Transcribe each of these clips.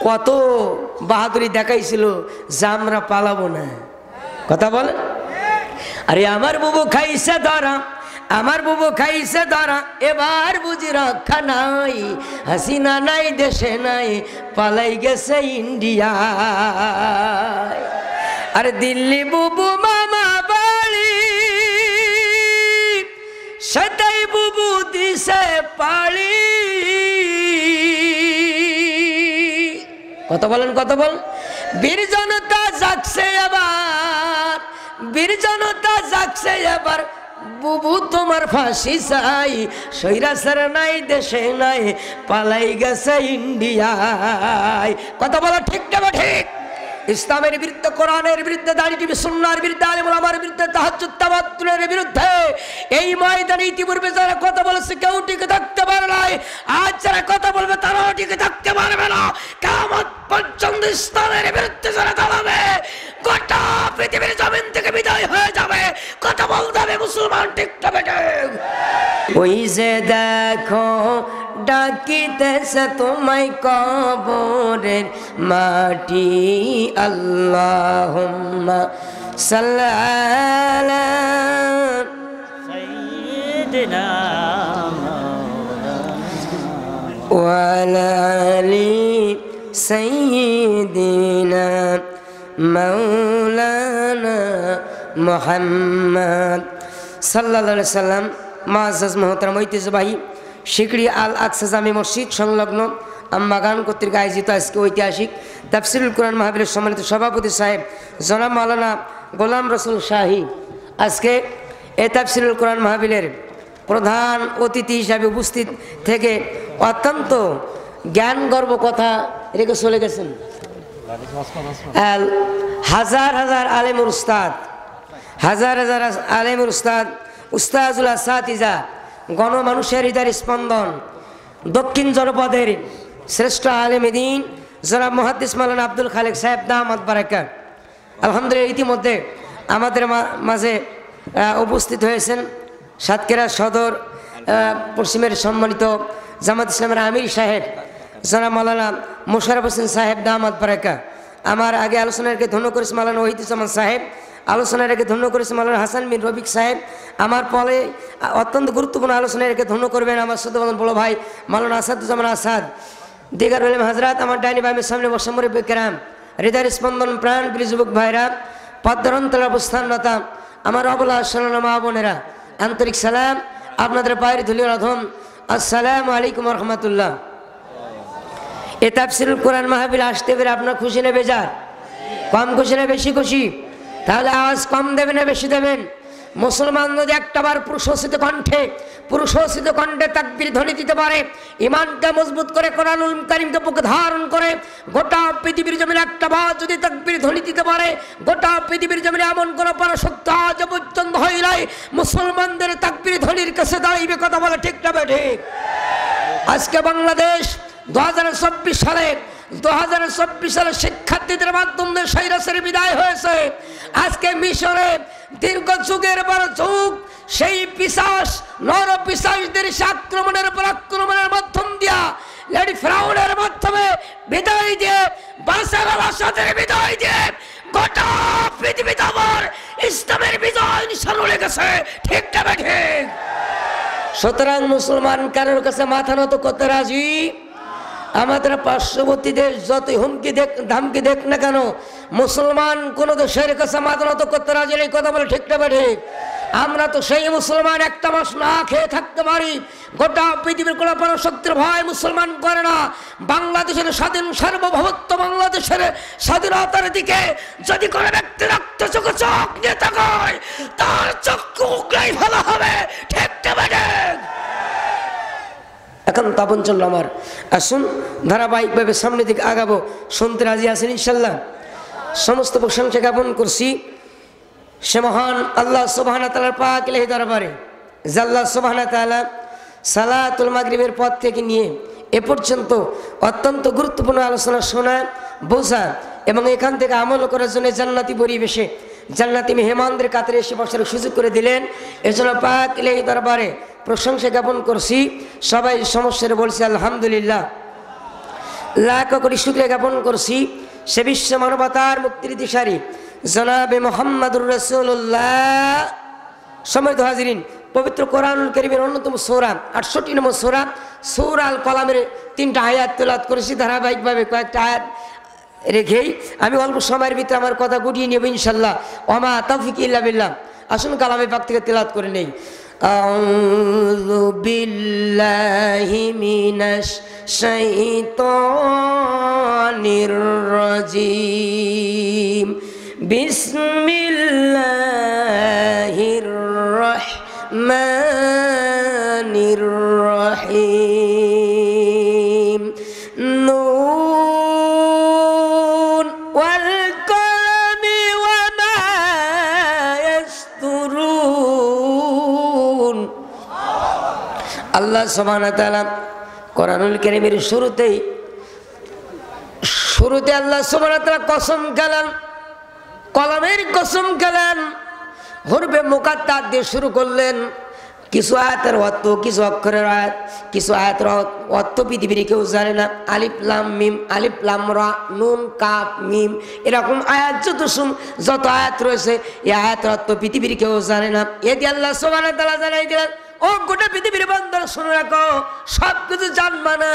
কত বাহাদুরি দেখাইছিল যে আমরা পালাবো না। কথা বলেন। আরে আমার বুবু খাইছে ধরা, আমার বুবু খাইছে ধরা, এবার বুঝি রক্ষা নাই, হাসিনা নাই দেশে নাই, পালাই গেছে ইন্ডিয়া। আরে দিল্লি বুবু মামা বাড়ি, সেটাই বুবু দিছে পাড়ি। কথা বলেন, কথা বল। বীর জনতা জাগছে এবার, বীর জনতা জাগছে এবার, বুবু তোমার ফাঁসি চাই, সৈরাচার নাই দেশে নাই, পালাই গেছে ইন্ডিয়ায়। কথা বলো ঠিক না ঠিক? ইসলামের বিরুদ্ধে, কোরআনের বিরুদ্ধে, দাড়ি টিভি সুন্নাহর বিরুদ্ধে, আলেম ওলামার বিরুদ্ধে, তাহাজ্জুদ তাওয়াত্তুলের বিরুদ্ধে এই ময়দানে ইতিপূর্বে যারা কথা বলেছে কেউ টিকে থাকতে পারে নাই। আজ যারা কথা বলবে তারাও টিকে থাকতে পারবে না। কিয়ামত পর্যন্ত ইসলামের বিরুদ্ধে যারা দাঁড়াবে গোটা পৃথিবীর জমিন থেকে বিদায় হয়ে যাবে। কথা বলতে হবে মুসলমান ঠিক না বেঠিক? ওই যে দেখো ডাকিতেছে তোমায় কবরের মাটি, আল্লাহুম্মা সাল্লি আলা সাইয়্যিদিনা ওয়া আলা আলি সাইয়্যিদিনা মাওলানা মুহাম্মদ সাল্লাল্লাহু আলাইহি সাল্লাম। মুআজ্জাজ মুহতারাম ঐতিহ্যবাহী শিকড়ি আল আকসা জামে মসজিদ সংলগ্ন আম্মাগান কর্তৃক আয়োজিত আজকে ঐতিহাসিক তাফসিরুল কোরআন মাহফিলের সম্মানিত সভাপতি সাহেব জনাব মাওলানা গোলাম রসুল শাহী আজকে এই তাফসিরুল কোরআন মাহফিলের প্রধান অতিথি হিসাবে উপস্থিত থেকে অত্যন্ত জ্ঞান গর্ব কথা রেখে চলে গেছেন। হাজার হাজার আলেমুল উস্তাদ, হাজার হাজার আলেমুল উস্তাদ, উস্তাজুল আসাতিজা, গণমানুষের হৃদয়ের স্পন্দন, দক্ষিণ জনপদের শ্রেষ্ঠ আলেমে দ্বীন জনাব মুহাদ্দিস মাওলানা আব্দুল খালেক সাহেব দামাত বারাকাত। আলহামদুলিল্লাহ ইতিমধ্যে আমাদের মাঝে উপস্থিত হয়েছেন সাতক্ষীরা সদর পশ্চিমের সম্মানিত জামাত ইসলামের আমির সাহেব জনাব মাওলানা মোশাররফ হোসেন সাহেব দামাত বারাকাত। আমার আগে আলোচনাকে ধন্য করেছে মাওলানা ওহিদুজ্জামান সাহেব, আলোচনার রেখে ধন্য করেছে মাওলানা হাসান বিন রফিক সাহেব। আমার পরে অত্যন্ত গুরুত্বপূর্ণ আলোচনায় রেখে ধন্য করবেন আমার শ্রদ্ধেয় বড় ভাই মাওলানা আসাদুজ্জামান আসাদ। দিগার উলেমা হাজরাত, আমার ডাইনি ভাইয়ের সামনে বসে মুরব্বি কেরাম, হৃদয়ের স্পন্দন, প্রাণ প্রিয় যুবক ভাইরা, পদ্মরন্তর অবস্থানরতা আমার অবলা সালানা মা বোনেরা, আন্তরিক সালাম, আপনাদের পায়ের ধুলির অধম আসসালামু আলাইকুম রহমতুল্লাহ। এ তাফসিরুল কোরআন মাহফিল আসতে পেরে আপনার খুশি না বেজার? কম খুশি না বেশি খুশি? তাহলে আওয়াজ কম দেবেন না বেশি দেবেন? মুসলমান যদি একটাবার পুরুষোচিত কণ্ঠে তাকবীর ধ্বনি দিতে পারে, ইমানকে মজবুত করে, কোরআনুল কারীমকে বুকে ধারণ করে গোটা পৃথিবীর জমিনে একটাবার যদি তাকবীর ধ্বনি দিতে পারে, গোটা পৃথিবীর জমিনে এমন কোনো পরাশক্তি আজ পর্যন্ত হয় নাই মুসলমানদের তাকবীর ধ্বনির কাছে দাঁড়াইবে। কথা বলে ঠিক না ঠিক? আজকে বাংলাদেশ 2024 সালে শিক্ষার্থীদের মাধ্যমে স্বৈরাচারের বিদায় হয়েছে। আজকে মিশরে দীর্ঘ যুগের পর যুগ সেই পিশাচ নর পিশাচদের আক্রমণের পর আক্রমণের মাধ্যম দিয়া লেডি ফ্রাউনের মাধ্যমে বিদায় দিয়ে, বাশার আল আসাদের বিদায় দিয়ে গোটা পৃথিবীতে আবার ইসলামের বিজয় নিশান উড়ে গেছে। ঠিক না ঠিক? সুতরাং মুসলমান কারোর কাছে মাথা নত করতে রাজি? আমাদের পার্শ্ববর্তী দেশ যতই হুমকি ধামকি দেখ না কেন, মুসলমান কোন দেশের কাছে মাথা নত করতে রাজি নেই। কথা বলে ঠিক না ঠিক? আমরা তো সেই মুসলমান একটা মাস না খেয়ে থাকতে পারি। গোটা পৃথিবীর কোনো পরাশক্তির ভয় মুসলমান করে না। বাংলাদেশের স্বাধীন সার্বভৌমত্ব, বাংলাদেশের স্বাধীনতার দিকে যদি কোনো ব্যক্তি রক্ত চোখে চোখ নিয়ে তাকায়, তার চক্ষু উগলাই ফেলা হবে। ঠিক না ঠিক? এখন তাপন চলল আমার, আসুন ধারাবাহিকভাবে সামনের দিকে আগাবো। শুনতে রাজি আছেন ইনশাল্লাহ? সমস্ত প্রশংসা জ্ঞাপন করছি সে মহান আল্লাহ সুবহানাহু ওয়া তাআলার পাক ইলাহি দরবারে, যে আল্লাহ সুবহানাহু ওয়া তাআলা সালাতুল মাগরিবের পর থেকে নিয়ে এ পর্যন্ত অত্যন্ত গুরুত্বপূর্ণ আলোচনা শোনা, বোঝা এবং এখান থেকে আমল করার জন্য জান্নাতি পরিবেশে জান্নাতি মেহমানদের কাতারে এসে বসার সুযোগ করে দিলেন। এজন্য পাক ইলাহি দরবারে প্রশংসা জ্ঞাপন করছি। সবাই সমস্যারে বলছি আলহামদুলিল্লাহ। লাখ কোটি শুকরিয়া জ্ঞাপন করছি সে বিশ্ব মানবতার মুক্তির দিশারি জনাবে মুহাম্মদুর রাসূলুল্লাহ। সম্মানিত হাজিরিন, পবিত্র কোরআনুল কারীমের অন্যতম সূরা 68 নম্বর সূরা সূরা আল কলামের 3টা আয়াত তেলাওয়াত করেছি। ধারাবাহিকভাবে কয়েকটা আয়াত রেখেই আমি অল্প সময়ের ভিতরে আমার কথা গুটিয়ে নেব ইনশাল্লাহ। ওমা তাওফিক ইল্লা বিল্লাহ। আসুন কালামে পাক থেকে তেলাওয়াত করে নেই। আউযু বিল্লাহি মিনাশ শাইতানির রাজিম। বিসমিল্লাহির রাহমানির রাহিম। নুন ওয়াল কলামি ওয়া মা ইয়াসতুরুন। আল্লাহ সুবহানাহু ওয়া তাআলা কোরআনুল কারীমের শুরুতে আল্লাহ সুবহানাহু ওয়া তাআলা কসম খেলেন, কলমের কসম খেলেন, হরফে মুকাত্তার দিয়ে শুরু করলেন। কিছু আয়াতের অর্থ, কিছু অক্ষরের আয়াত, কিছু আয়াতের অর্থ পৃথিবীর কেউ জানে না। আলিফ লাম মিম, আলিফ লাম রা, নুন কাফ মিম, এরকম আয়াত যত আয়াত রয়েছে এই আয়াতের অর্থ পৃথিবীর কেউ জানে না। এটি আল্লাহ সুবহানাহু ওয়া তাআলা জানাই দিলেন, ও গোটা পৃথিবীর বান্দা শুনে রাখো, সব কিছু জানবা না,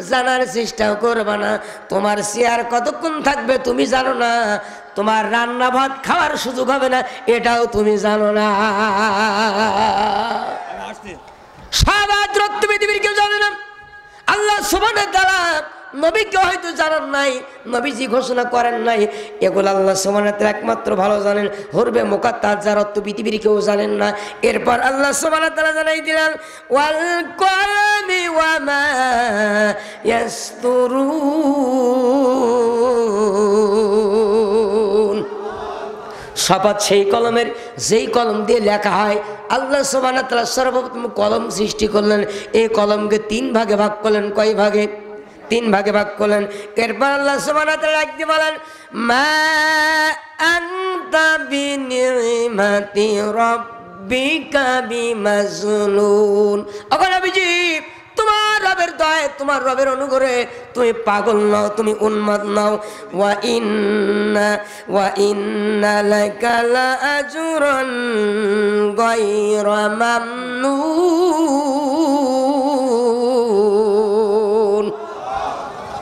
জানার চেষ্টাও করবা না। তোমার চেয়ার কতক্ষণ থাকবে তুমি জানো না, তোমার রান্না ভাত খাওয়ার সুযোগ হবে না এটাও তুমি জানো না। সব পৃথিবীর কেউ জানে না। আল্লাহ সুবহানাহু ওয়া তাআলা নবীকে হয়তো জানান নাই, নবীজি ঘোষণা করেন নাই, এগুলো আল্লাহ সুবহানাহু ওয়া তাআলা একমাত্র ভালো জানেন। হরফে মুকাত্তার যার অর্থ পৃথিবীর কেউ জানেন না। এরপর আল্লাহ সুবহানাহু ওয়া তাআলা জানাই দিলেন, ওয়াল কলামি ওয়া মা ইয়াসতুরুন। শপথ সেই কলমের যেই কলম দিয়ে লেখা হয়। আল্লাহ সুবহানাহু ওয়া তাআলা সর্বপ্রথম কলম সৃষ্টি করলেন, এই কলমকে 3 ভাগে ভাগ করলেন। কয় ভাগে? 3 ভাগে ভাগ করলেন। এরপর আল্লাহ সুবহানাহু ওয়া তাআলা একদিন বলেন, মা আনতা বিনিমাতি রাব্বিকা বিমাজনুন। ওগো নবীজি, তোমার রবের দয়ায়, তোমার রবের অনুগ্রহে তুমি পাগল নও, তুমি উন্মাদ নও। ওয়া ইন্না লাকা লাআজরান গায়রা মামনুন।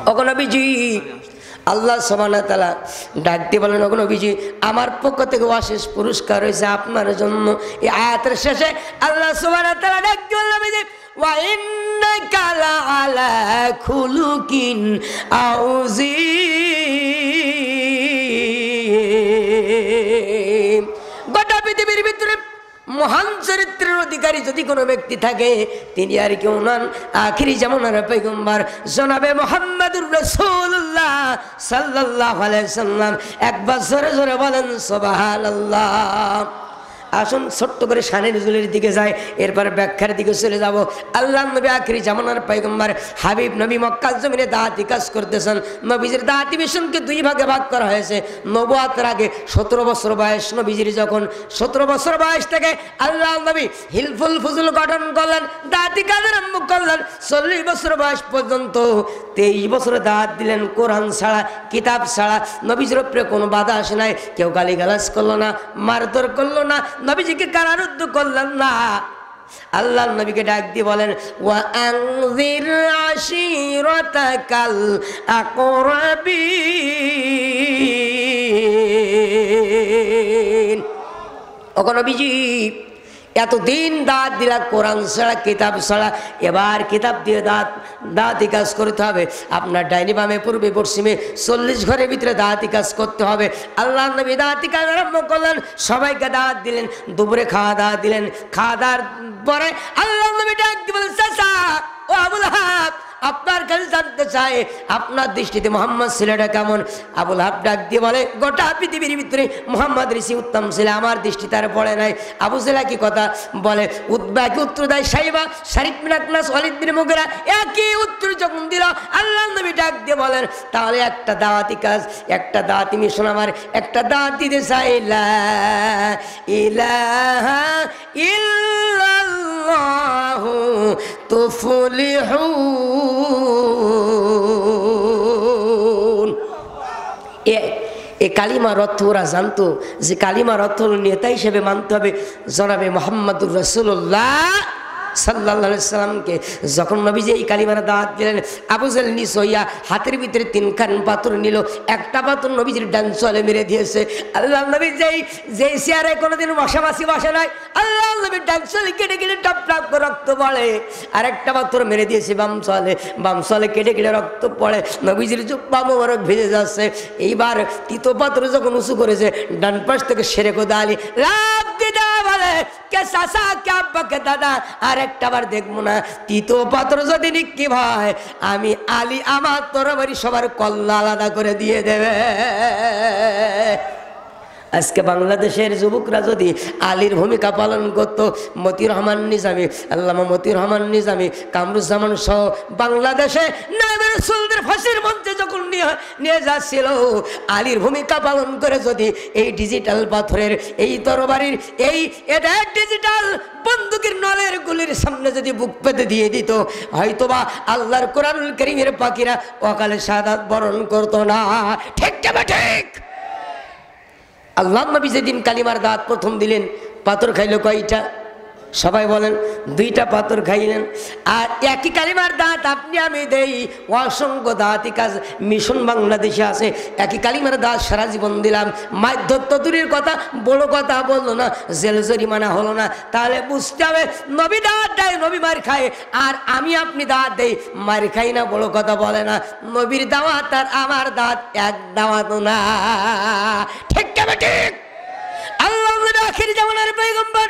ওগো নবীজি, আল্লাহ সুবহানাহু ওয়া তাআলা ডাক দিয়ে বলেন, ওগো নবীজি, আমার পক্ষ থেকে অশেষ পুরস্কার রয়েছে আপনার জন্য। এই আয়াতের শেষে আল্লাহ সুবহানাহু ওয়া তাআলা ডাক দিয়ে বলেন, নবীজি, ওয়া ইন্নাকা লাআলা খুলুকিন আযীম। গোটা পৃথিবীর ভিতরে মহান চরিত্রের অধিকারী যদি কোনো ব্যক্তি থাকে তিনি আর কেউ নন, আখিরি জামানার পয়গম্বর জনাবে মুহাম্মদুর রাসূলুল্লাহ সাল্লাল্লাহু আলাইহি সাল্লাম। একবার জোরে জোরে বলেন সুবহানাল্লাহ। আসুন ছোট্ট করে শানে নজুলের দিকে যায়, এরপর ব্যাখ্যার দিকে চলে যাব। আল্লাহ নবী আখিরি জামানার পয়গম্বর হাবিব নবী মক্কার জমিনে দাওয়াতি কাজ করতেছেন। নবীজির দাওয়াতি মিশনকে 2 ভাগে ভাগ করা হয়েছে। নবুয়াতের আগে 17 বছর বয়স নবীজির, যখন 17 বছর বয়স থেকে আল্লাহ নবী হিলফুল ফুজুল গঠন করলেন, দাওয়াতি কাজ আরম্ভ করলেন। 40 বছর বয়স পর্যন্ত 23 বছর দাওয়াত দিলেন কোরআন ছাড়া, কিতাব ছাড়া। নবীজির উপরে কোনো বাধা আসে নাই, কেউ গালিগালাজ করলো না, মারধর করলো না, নবীজিকে কারারুদ্ধ করলেন না। আল্লাহ নবীকে ডাক দিয়ে বলেন, ওয়া আনজির আশিরাতাকাল আকরাবিন। ওগো নবীজি, এতদিন দাঁত দিলা কোরআন ছাড়া, কিতাব ছাড়া, এবার কিতাব দিয়ে দাঁতি কাজ করতে হবে। আপনার ডাইনি বামে পূর্বে পশ্চিমে 40 ঘরের ভিতরে দাঁতি কাজ করতে হবে। আল্লাহ নবী দাঁতি কাজ আরম্ভ করলেন, সবাইকে দাঁত দিলেন, দুপুরে খাওয়া দাওয়া দিলেন। খাওয়া দাওয়ার পরে আল্লাহ নবী ডাক দিয়ে বলেন, চাচা ও আবুল আহাব, আপনার কাছে জানতে চাই আপনার দৃষ্টিতে মোহাম্মদ ছেলেটা কেমন? আবুল আহাব ডাক দিয়ে বলে, গোটা পৃথিবীর ভিতরে মোহাম্মদ ঋষি উত্তম ছেলে, আমার দৃষ্টি তার পড়ে নাই। আবু জেলা কি কথা বলে? উতবা কি উত্তর দেয়? সাইবা, শারিক বিন আকনাস, ওয়ালিদ বিন মুগিরা একই উত্তর যখন দিল, আল্লাহ নবী ডাক দিয়ে বলেন, তাহলে একটা দাওয়াতি কাজ, একটা দাওয়াতি মিশন, আমার একটা দাওয়াত দিতে চাই। লা ইলাহা ইল্লাল্লাহু তুফলিহুন। এ কালিমার অর্থ ওরা জানতো যে কালিমার অর্থ নেতা হিসেবে মানতে হবে জনাবে মুহাম্মদুর রাসূলুল্লাহ সাল্লাল্লাহু আলাইহি সাল্লামকে। যখন নবীজি এই কালিমার দাওয়াত দিলেন, আবু জেহেল নিস হইয়া হাতের ভিতরে 3খান পাথর নিল। একটা পাথর নবীজির ডান চলে মেরে দিয়েছে। আল্লাহ নবী যেই চেয়ারে কোনোদিন বসাবাসি বসে নাই, আল্লাহ নবী ডান চলে কেটে কেটে টপ টপ করে রক্ত পড়ে। আর একটা পাথর মেরে দিয়েছে বাম চলে কেটে কেটে রক্ত পড়ে। নবীজির জুব্বা মোবারক ভিজে যাচ্ছে। এইবার তৃতীয় পাথর যখন উঁচু করেছে, ডান পাশ থেকে শেরে খোদা আলী লাফ দিতে বলে কে চাচা কে আব্বা কে দাদা, আর একটা বার দেখবো না। তৃতীয় পাত্র যদি নিক্ষেপ হয়, আমি আলী আমার তরবারি সবার কল্লা আলাদা করে দিয়ে দেবে। আজকে বাংলাদেশের যুবকরা যদি আলীর ভূমিকা পালন করতো, মতিউর রহমান নিজামী, আল্লামা মতিউর রহমান নিজামী, কামরুজ্জামান সহ বাংলাদেশে নায়েবে রাসূলদের ফাঁসির মঞ্চে যখন নিয়ে যাচ্ছিল, আলীর ভূমিকা পালন করে যদি এই ডিজিটাল পাথরের, এই তরবারির, এটা ডিজিটাল বন্দুকের নলের গুলির সামনে যদি বুক পেতে দিয়ে দিত, হয়তোবা আল্লাহর কোরআনুল কারীমের পাখিরা অকালে শাহাদাত বরণ করতো না। ঠিক তবে ঠিক। আল্লাহ নবী যেদিন কালিমার দাঁত প্রথম দিলেন, পাথর খাইল কয়টা? সবাই বলেন, 2টা পাথর খাইলেন। আর একই কালিমার দাঁত আপনি আমি দেই, অসংখ্য দাঁতই কাজ মিশন বাংলাদেশে আছে। একই কালিমার দাঁত সারা জীবন দিলাম, মাধ্যত্ব দূরের কথা, বড় কথা বললো না, জেল জরিমানা হলো না। তাহলে বুঝতে হবে নবী দাঁত দেয়, নবী মার খায়, আর আমি আপনি দাঁত দেই, মার খাই না, বড় কথা বলে না। নবীর দাওয়াত আর আমার দাঁত এক দাওয়াত না। ঠিক তবে ঠিক। আল্লাহ আখির জামানার পয়গম্বর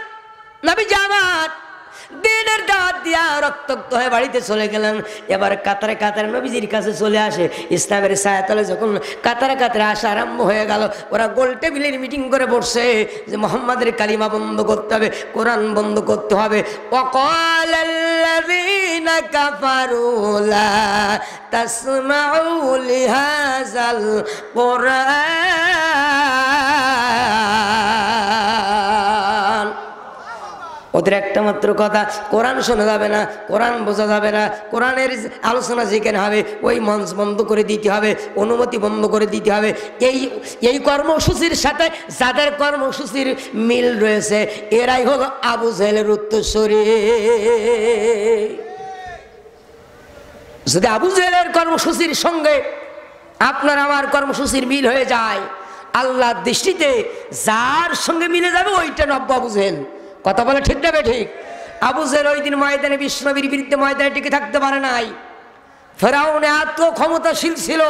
নবী জামাত দিনের দাওয়াত দিয়া রক্তাক্ত হয়ে বাড়িতে চলে গেলেন। এবার কাতারে কাতারে নবীজির কাছে চলে আসে। ইসলামের ছায়াতলে যখন কাতারে কাতারে আসা আরম্ভ হয়ে গেল, ওরা গোল টেবিলের মিটিং করে বসছে যে মুহাম্মাদের কালিমা বন্ধ করতে হবে, কোরআন বন্ধ করতে হবে। ওয়াকালাল্লাযীনা কাফারু লা তাসমাউ লিহাযাল কুরআন। ওদের একটা মাত্র কথা, কোরআন শোনা যাবে না, কোরআন বোঝা যাবে না, কোরআনের আলোচনা যেখানে হবে ওই মঞ্চ বন্ধ করে দিতে হবে, অনুমতি বন্ধ করে দিতে হবে। এই কর্মসূচির সাথে যাদের কর্মসূচির মিল রয়েছে, এরাই হলো আবু জেহেলের উত্তরসূরি। যদি আবু জেহেলের কর্মসূচির সঙ্গে আপনার আমার কর্মসূচির মিল হয়ে যায়, আল্লাহর দৃষ্টিতে যার সঙ্গে মিলে যাবে ওইটা নব্য আবু জেহেল। কথা বলে ঠিক না? ঠিক। আবু জেহেল ওই দিন ময়দানে বিশ্বনবীর বিরুদ্ধে ময়দানে টিকে থাকতে পারে নাই। ফেরাউন এত ক্ষমতাশীল ছিল,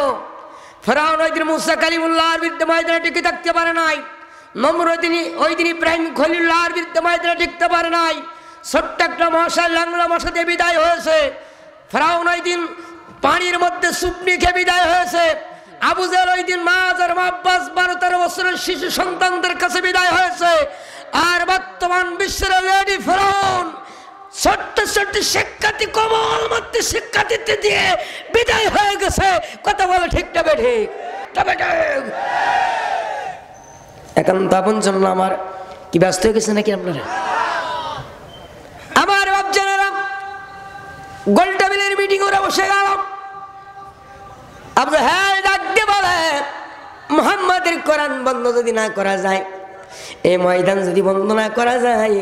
ফেরাউন ওই দিন মুসা কালিমুল্লাহর বিরুদ্ধে ময়দানে টিকে থাকতে পারে নাই। নমরুদ ওই দিন ইব্রাহিম খলিলুল্লাহর বিরুদ্ধে ময়দানে টিকতে পারে নাই। ছোট্ট একটা মশা, ল্যাংলা মশা দিয়ে বিদায় হয়েছে। ফেরাউন ওই দিন পানির মধ্যে সুপনি খেয়ে বিদায় হয়েছে। আবু জেহেল ওই দিন মাছ আর আব্বাস 12-13 বছরের শিশু সন্তানদের কাছে বিদায় হয়েছে। আর বর্তমান বিশ্বের লেডি ফেরাউন ছোট্ট ছোট্ট শিক্ষার্থী, কমল মাত্র শিক্ষার্থীতে দিয়ে বিদায় হয়ে গেছে। কথা বলে ঠিক তবে ঠিক। তবে ঠিক। এখন তো আপন জন্য আমার কি ব্যস্ত হয়ে গেছে নাকি আপনারা? আমার বাপজানেরা গোল টেবিলের মিটিং ওরা বসে গেল। আবু জেহেল ডাক দিয়ে বলে, মুহাম্মাদের কোরআন বন্ধ যদি না করা যায়, এই ময়দান যদি বন্ধ না করা যায়,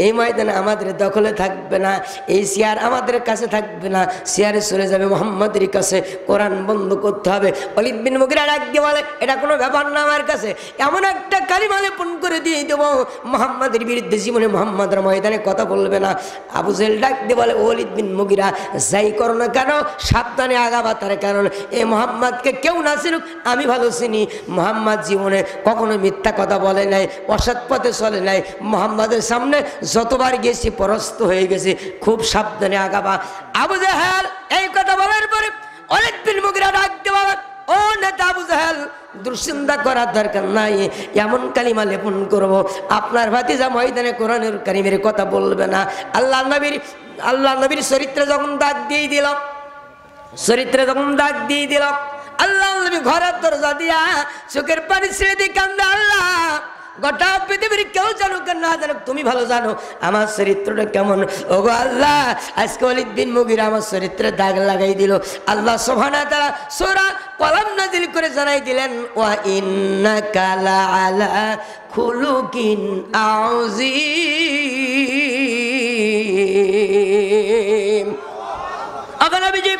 এই ময়দান আমাদের দখলে থাকবে না, এই চেয়ার আমাদের কাছে থাকবে না, চেয়ারে চলে যাবে মুহাম্মাদের কাছে। কোরআন বন্ধ করতে হবে। ওয়ালিদ বিন মুগিরা ডাক দিয়ে বলে, এটা কোনো ব্যাপার না, আমার কাছে এমন একটা কালিমা লেপন করে দিয়ে দেবো মুহাম্মাদের বিরুদ্ধে জীবনে মুহাম্মাদের ময়দানে কথা বলবে না। আবু জেহেল ডাক দিয়ে বলে, ওয়ালিদ বিন মুগিরা যাই করো না কেন সাবধানে আগাবা, তার কারণ এই মুহাম্মাদকে কেউ না চিনুক, আমি ভালো চিনি। মুহাম্মাদ জীবনে কখনো মিথ্যা কথা বলে নাই, অসৎ পথে চলে নাই। মুহাম্মাদের সামনে যতবার গেছি পরাস্ত হয়ে গেছি, খুব সাবধানে আগাবা। আবু জেহেল এই কথা বলার পরে ওয়ালিদ বিন মুগিরা ডাক দিয়ে বলে, ও নেতা আবু জেহেল, দুশ্চিন্তা করার দরকার নাই, এমন কালিমা লেপন করব আপনার ভাতিজা ময়দানে কোরআনের কারিমের কথা বলবে না। আল্লাহ নবীর চরিত্রে যখন দাগ দিয়ে দিল, আল্লাহ নবী ঘরের দরজা দিয়া চোখের পানি ছেড়ে দিয়ে কান্দে, আল্লাহ গোটা পৃথিবীর কেউ জানুক না জানুক, তুমি ভালো জানো আমার চরিত্রটা কেমন। ওগো আল্লাহ, আজকে ওয়ালিদ বিন মুগিরা আমার চরিত্রে দাগ লাগাই দিল। আল্লাহ সুবহানাহু ওয়া তাআলা সূরা কলম নাযিল নাযিল করে জানাই দিলেন ওয়া ইন্নাকা লাআলা খুলুকিন আযীম। নবীজি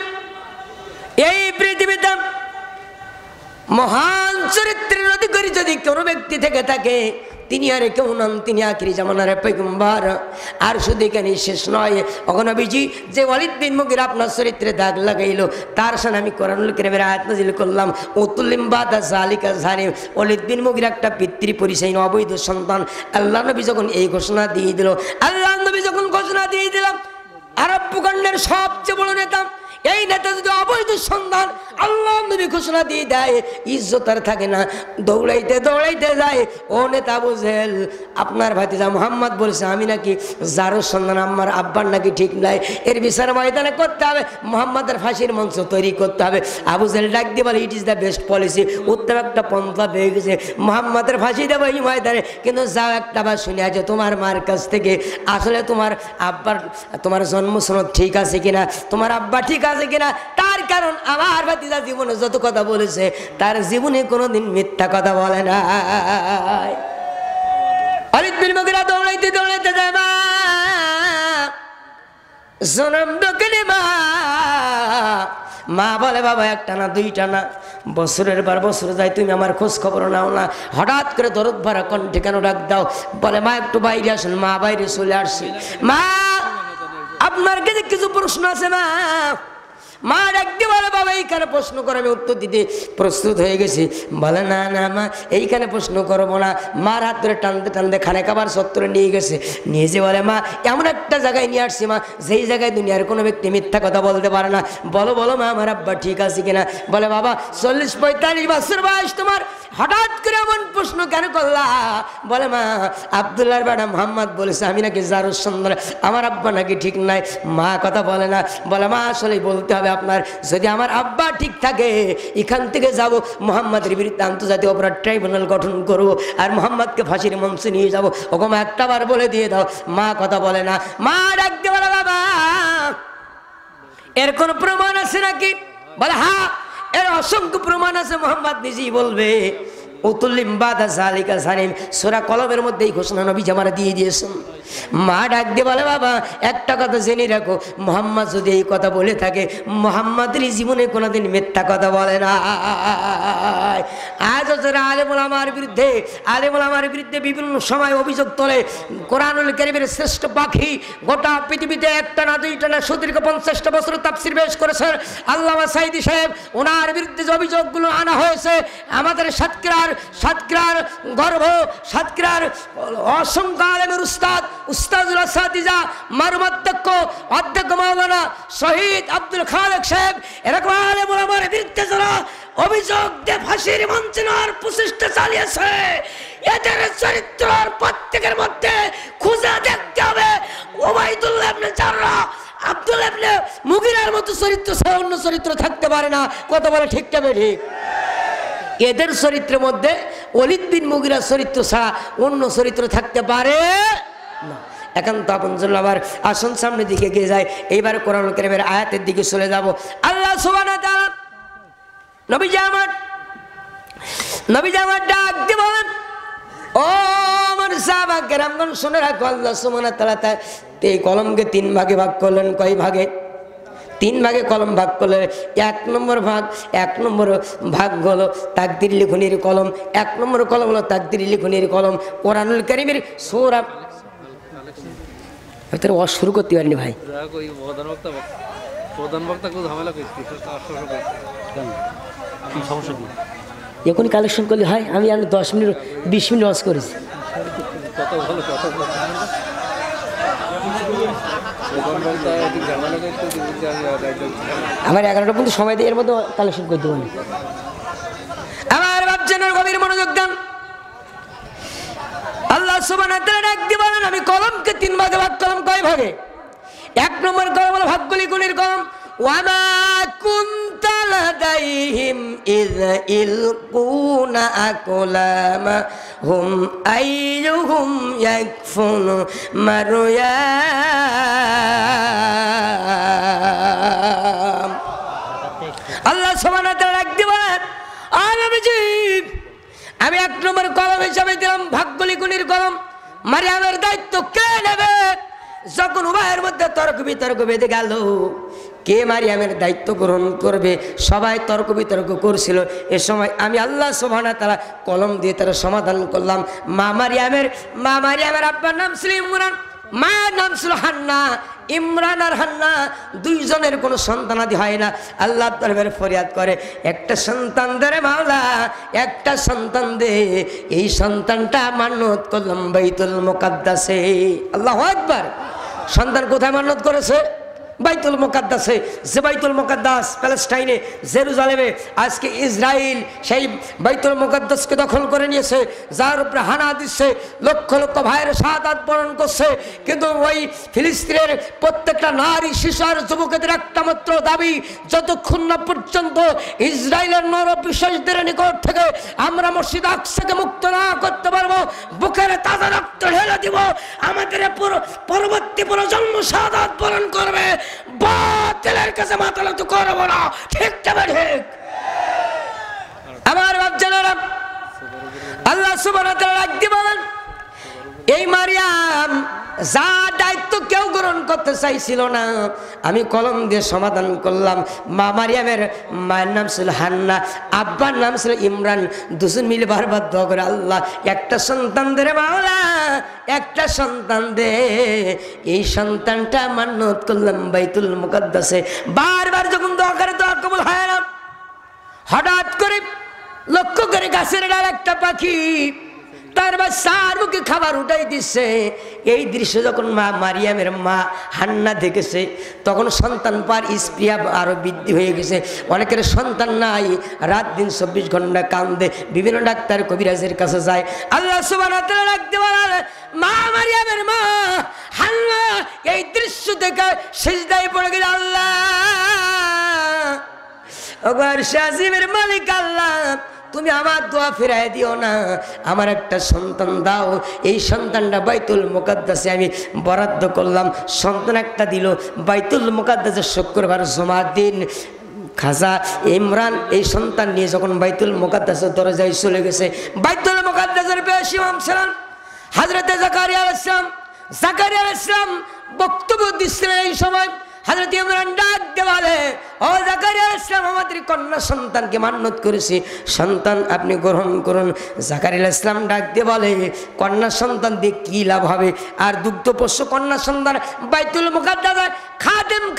এই পৃথিবীতে মহান চরিত্রের অধিকারী যদি কোনো ব্যক্তি থেকে থাকে তিনি আর কেউ নন, তিনি আখিরি জামানার পয়গম্বর। আর শুধু এখানে শেষ নয়, নবীজি যে ওয়ালিদ বিন মুগীরা আপনার চরিত্রে দাগ লাগাইলো তার সাথে আমি কোরআনুল কারীমের আয়াত নাযিল করলাম উতুল্লিম বাদা যালিকা জানিম। ওয়ালিদ বিন মুগীরা একটা পিতৃ পরিচয় অবৈধ সন্তান। আল্লাহ নবী যখন এই ঘোষণা দিয়ে দিল, আল্লাহ নবী যখন ঘোষণা দিয়ে দিলাম আরব ভূখণ্ডের সবচেয়ে বড় নেতা, এই নেতা যদি অবৈধ সন্তান আল্লাহ নবী ঘোষণা দিয়ে দেয়, ইজ্জত আর থাকে না, দৌড়াইতে দৌড়াইতে যায়। ও নেতা আবু জেহেল, আপনার ভাতিজা মুহাম্মদ বলছে আমি নাকি যারও সন্তান, আমার আব্বার নাকি ঠিক নাই, এর বিচার ময়দানে করতে হবে, মুহাম্মাদের ফাঁসির মঞ্চ তৈরি করতে হবে। আবু জেহেল ডাক দিয়ে বলে it is the best policy, উত্তম একটা পন্থা পেয়ে গেছে, মুহাম্মাদের ফাঁসি দেবো এই ময়দানে। কিন্তু যাও একটা বার শুনে আছে তোমার মার কাছ থেকে, আসলে তোমার আব্বার তোমার জন্ম সনদ ঠিক আছে কিনা, তোমার আব্বা ঠিক আছে কিনা। তার কারণ আমার ভাতিজা জীবনে যত কথা বলেছে তার জীবনে কোনোদিন মিথ্যা কথা বলে না। ওয়ালিদ বিন মুগীরা দৌড়াইতে দৌড়াইতে যায়, মা জনম দোকানে মা। মা বলে বাবা একটা না দুইটা না, বছরের পর বছর যায় তুমি আমার খোঁজ খবর নাও না। হঠাৎ করে দরদ ভরা কণ্ঠে কেন ডাক দাও? বলে মা একটু বাইরে আসুন। মা বাইরে চলে আসছি। মা আপনার কাছে কিছু প্রশ্ন আছে মা। মা ডাকতে বলে বাবা এইখানে প্রশ্ন করে আমি উত্তর দিতে প্রস্তুত হয়ে গেছি। বলে না না মা এইখানে প্রশ্ন করবো না। মার হাত ধরে টানতে টানতে খানে খাবার সত্তরে নিয়ে গেছে, নিয়ে যে বলে মা এমন একটা জায়গায় নিয়ে আসছি মা যেই জায়গায় দুনিয়ার কোনো ব্যক্তি মিথ্যা কথা বলতে পারে না। বলো বলো মা আমার আব্বা ঠিক আছে কিনা। বলে বাবা 40-45 বছর বয়স তোমার, হঠাৎ করে এমন প্রশ্ন কেন করলা? বলে মা আব্দুল্লাহর বেটা মুহাম্মদ বলেছে আমি নাকি জারুর সুন্দর, আমার আব্বা নাকি ঠিক নাই। মা কথা বলে না। বলে মা আসলে বলতে হবে আপনার, যদি আমার আব্বা ঠিক থাকে এখান থেকে যাব মুহাম্মাদের বিরুদ্ধে আন্তর্জাতিক অপরাধ ট্রাইব্যুনাল গঠন করবো আর মুহাম্মাদকে ফাঁসির মঞ্চে নিয়ে যাবো। ওকে মা একটা বার বলে দিয়ে দাও। মা কথা বলে না। মা ডাকতে বলে বাবা এর কোন প্রমাণ আছে নাকি? বলে হ্যাঁ এর অসংখ্য প্রমাণ আছে, মুহাম্মদ নিজেই বলবে। উতুল্লিম বাদা যালিকা জানিম সূরা কলমের মধ্যে এই ঘোষণা নবীজি আমারে দিয়ে দিয়েছেন। মা ডাক দিয়ে বলে বাবা একটা কথা জেনে রাখো, মুহাম্মদ যদি এই কথা বলে থাকে মুহাম্মাদের জীবনে কোনোদিন মিথ্যা কথা বলে না। আজ যারা আলেম ওলামার বিরুদ্ধে বিভিন্ন সময় অভিযোগ তোলে, কোরআনুল কারীমের শ্রেষ্ঠ পাখি গোটা পৃথিবীতে একটা না দুইটা না সুদীর্ঘ 50টা বছর তাফসীর পেশ করেছেন আল্লামা সাঈদী সাহেব। ওনার বিরুদ্ধে যে অভিযোগগুলো আনা হয়েছে, আমাদের সাতক্ষীরার গর্ভ, সাতক্ষীরার অসংখ্য আলেমের উস্তাদুল আসাতিজা মারুমাধ্যক্ষ অধ্যক্ষ মাওলানা শহীদ আব্দুল খালেক সাহেব, এরকম আলেম ওলামার বিরুদ্ধে যারা অভিযোগ দিয়ে ফাঁসির মঞ্চে নেওয়ার প্রচেষ্টা চালিয়েছে, এদের চরিত্রের প্রত্যেকের মধ্যে খুঁজে দেখতে হবে ওবাইদুল্লাহ ইবনে জাররাহ, আব্দুল্লাহ ইবনে মুগীরার মতো চরিত্র ছাড়া অন্য চরিত্র থাকতে পারে না। কথা বলে ঠিক তবে ঠিক? এদের চরিত্রের মধ্যে ওয়ালিদ বিন মুগীরার চরিত্র ছাড়া অন্য চরিত্র থাকতে পারে না। এখন তো আপন আবার আসন সামনের দিকে এগিয়ে যায়। এইবার কোরআনুল কারীমের আয়াতের দিকে চলে যাব। আল্লাহ সুবহানাহু ওয়া তাআলা নবীজি আমার ডাক দিয়ে বলেন ও আমার সাহাবা কেরামগণ শুনে রাখো, আল্লাহ সুবহানাহু ওয়া তাআলা এই কলমকে 3 ভাগে ভাগ করলেন। কয় ভাগে? 3 ভাগে কলম ভাগ করলেন। 1 নম্বর ভাগ হলো তাকদীর লিখনির কলম। 1 নম্বর কলম হলো তাকদীর লিখনির কলম। কোরআনুল কারীমের সূরা হয়তো শুরু করতে পারিনি ভাই, এখনই কালেকশন করলে হয়। আমি 10 মিনিট 20 মিনিট লস করেছি। আমার 11টা পর্যন্ত সময় দিয়ে এর মধ্যে কালেকশন করতে পারি। আমার বাপজানের গভীর মনোযোগ দেন। আল্লাহ সুবহানাহু ওয়া তাআলা ডাক দিয়ে বলেন আমি কলমকে 3 ভাগে ভাগ করলাম। কয় ভাগে? 1 নম্বর কলম হলো ভাগ্যলি গুণের কলম। ওয়ামা কুনতা লাদাইহিম ইয ইলকুনা আকলামা হুম আইয়ুহুম ইয়াকফুলু মারয়াম। আল্লাহ সুবহানাহু ওয়া তাআলা ডাক দিয়ে বলেন আমি 1 নম্বর কলম হিসাবে দিলাম ভাগ্য লিখনির কলম। মারিয়ামের দায়িত্ব কে নেবে? যখন উভয়ের মধ্যে তর্ক বিতর্ক বেঁধে গেল, কে মারিয়ামের দায়িত্ব গ্রহণ করবে, সবাই তর্ক বিতর্ক করছিল। এ সময় আমি আল্লাহ সুবহানাহু ওয়া তাআলা কলম দিয়ে তার সমাধান করলাম। মা মারিয়ামের আব্বার নাম ছিল ইমরান, মায়ের নাম ছিল হান্না। ইমরান আর হান্না দুইজনের কোনো সন্তানাদি হয় না। আল্লাহ দরবারে ফরিয়াদ করে, একটা সন্তান দে রে মাওলা, একটা সন্তান দে। এই সন্তানটা মান্নত করলাম বাইতুল মুকাদ্দাসে। আল্লাহু আকবার। সন্তান কোথায় মান্নত করেছে? বাইতুল মুকাদ্দাসে। যে বাইতুল মুকাদ্দাস প্যালেস্টাইনে, জেরুজালেমে। আজকে ইসরায়েল সেই বাইতুল মুকাদ্দাসকে দখল করে নিয়েছে, যার উপরে হানা দিচ্ছে, লক্ষ লক্ষ ভাইয়ের শাহাদাত বরণ করছে। কিন্তু ওই ফিলিস্তিনের প্রত্যেকটা নারী, শিশু আর যুবকদের একটা মাত্র দাবি, যতক্ষণ না পর্যন্ত ইসরায়েলের নরপিশাচদের নিকট থেকে আমরা মসজিদ আকসাকে মুক্ত না করতে পারবো, বুকের তাজা রক্ত ঢেলে দিব, আমাদের পরবর্তী প্রজন্ম শাহাদাত বরণ করবে। বাতিলের কাছে মাথা নত করবো না। ঠিক তবে ঠিক। আমার বাপজানেরা, আল্লাহ সুবহানাহু ওয়া তাআলা রাখতে বলেন, এই মারিয়াম যা দায়িত্ব কেউ গ্রহণ করতে চাইছিল না, আমি কলম দিয়ে সমাধান করলাম। মা মারিয়ামের মায়ের নাম ছিল হান্না, আব্বার নাম ছিল ইমরান। দুজন মিলে বারবার দোয়া করে, আল্লাহ একটা সন্তান দে রে মাওলা, একটা সন্তান দে। এই সন্তানটা মান্নত করলাম বাইতুল মুকাদ্দাসে। বারবার যখন দোয়া করে দোয়া কবুল হয় না, হঠাৎ করে লক্ষ্য করে গাছের ডাল একটা পাখি তার বাচ্চার মুখে খাবার উঠাই দিচ্ছে। এই দৃশ্য যখন মা মারিয়ামের মা হান্না দেখেছে, তখন সন্তান পার স্প্রিয়া আরো বৃদ্ধি হয়ে গেছে। অনেকের সন্তান নাই, রাত দিন 24 ঘন্টা কান্দে, বিভিন্ন ডাক্তার কবিরাজের কাছে যায়। আল্লাহ সুবহানাহু ওয়া তাআলা রাখতে বলেন, মা মারিয়ামের মা হান্না এই দৃশ্য দেখে সিজদায় পড়ে গেল, আল্লাহ ওগো শাজিমের মালিক আল্লাহ, তুমি আমার দোয়া ফিরাই দিও না, আমার একটা সন্তান দাও। এই সন্তানটা বাইতুল মুকাদ্দাসে আমি বরাদ্দ করলাম। সন্তান একটা দিল বাইতুল মুকাদ্দাসে। শুক্রবার জুমার দিন খাজা ইমরান এই সন্তান নিয়ে যখন বাইতুল মুকাদ্দাসের দরজায় চলে গেছে, বাইতুল মুকাদ্দাসের পেশ ইমাম ছিলেন হযরত জাকারিয়া আলাইহিস সালাম। জাকারিয়া আলাইহিস সালাম বক্তব্য দিচ্ছিলেন। এই সময় হযরত ইমরান ডাক দিয়ে বলে, ও জাকারিয়া আলাইহিস সালাম, আমাদের কন্যা সন্তানকে মান্নত করেছি, সন্তান আপনি গ্রহণ করুন। জাকারিয়া আলাইহিস সালাম ডাক দিয়ে বলে, কন্যা সন্তান দিয়ে কি লাভ হবে? আর দুগ্ধপোষ্য কন্যা সন্তান, বাইতুল মুকাদ্দাসে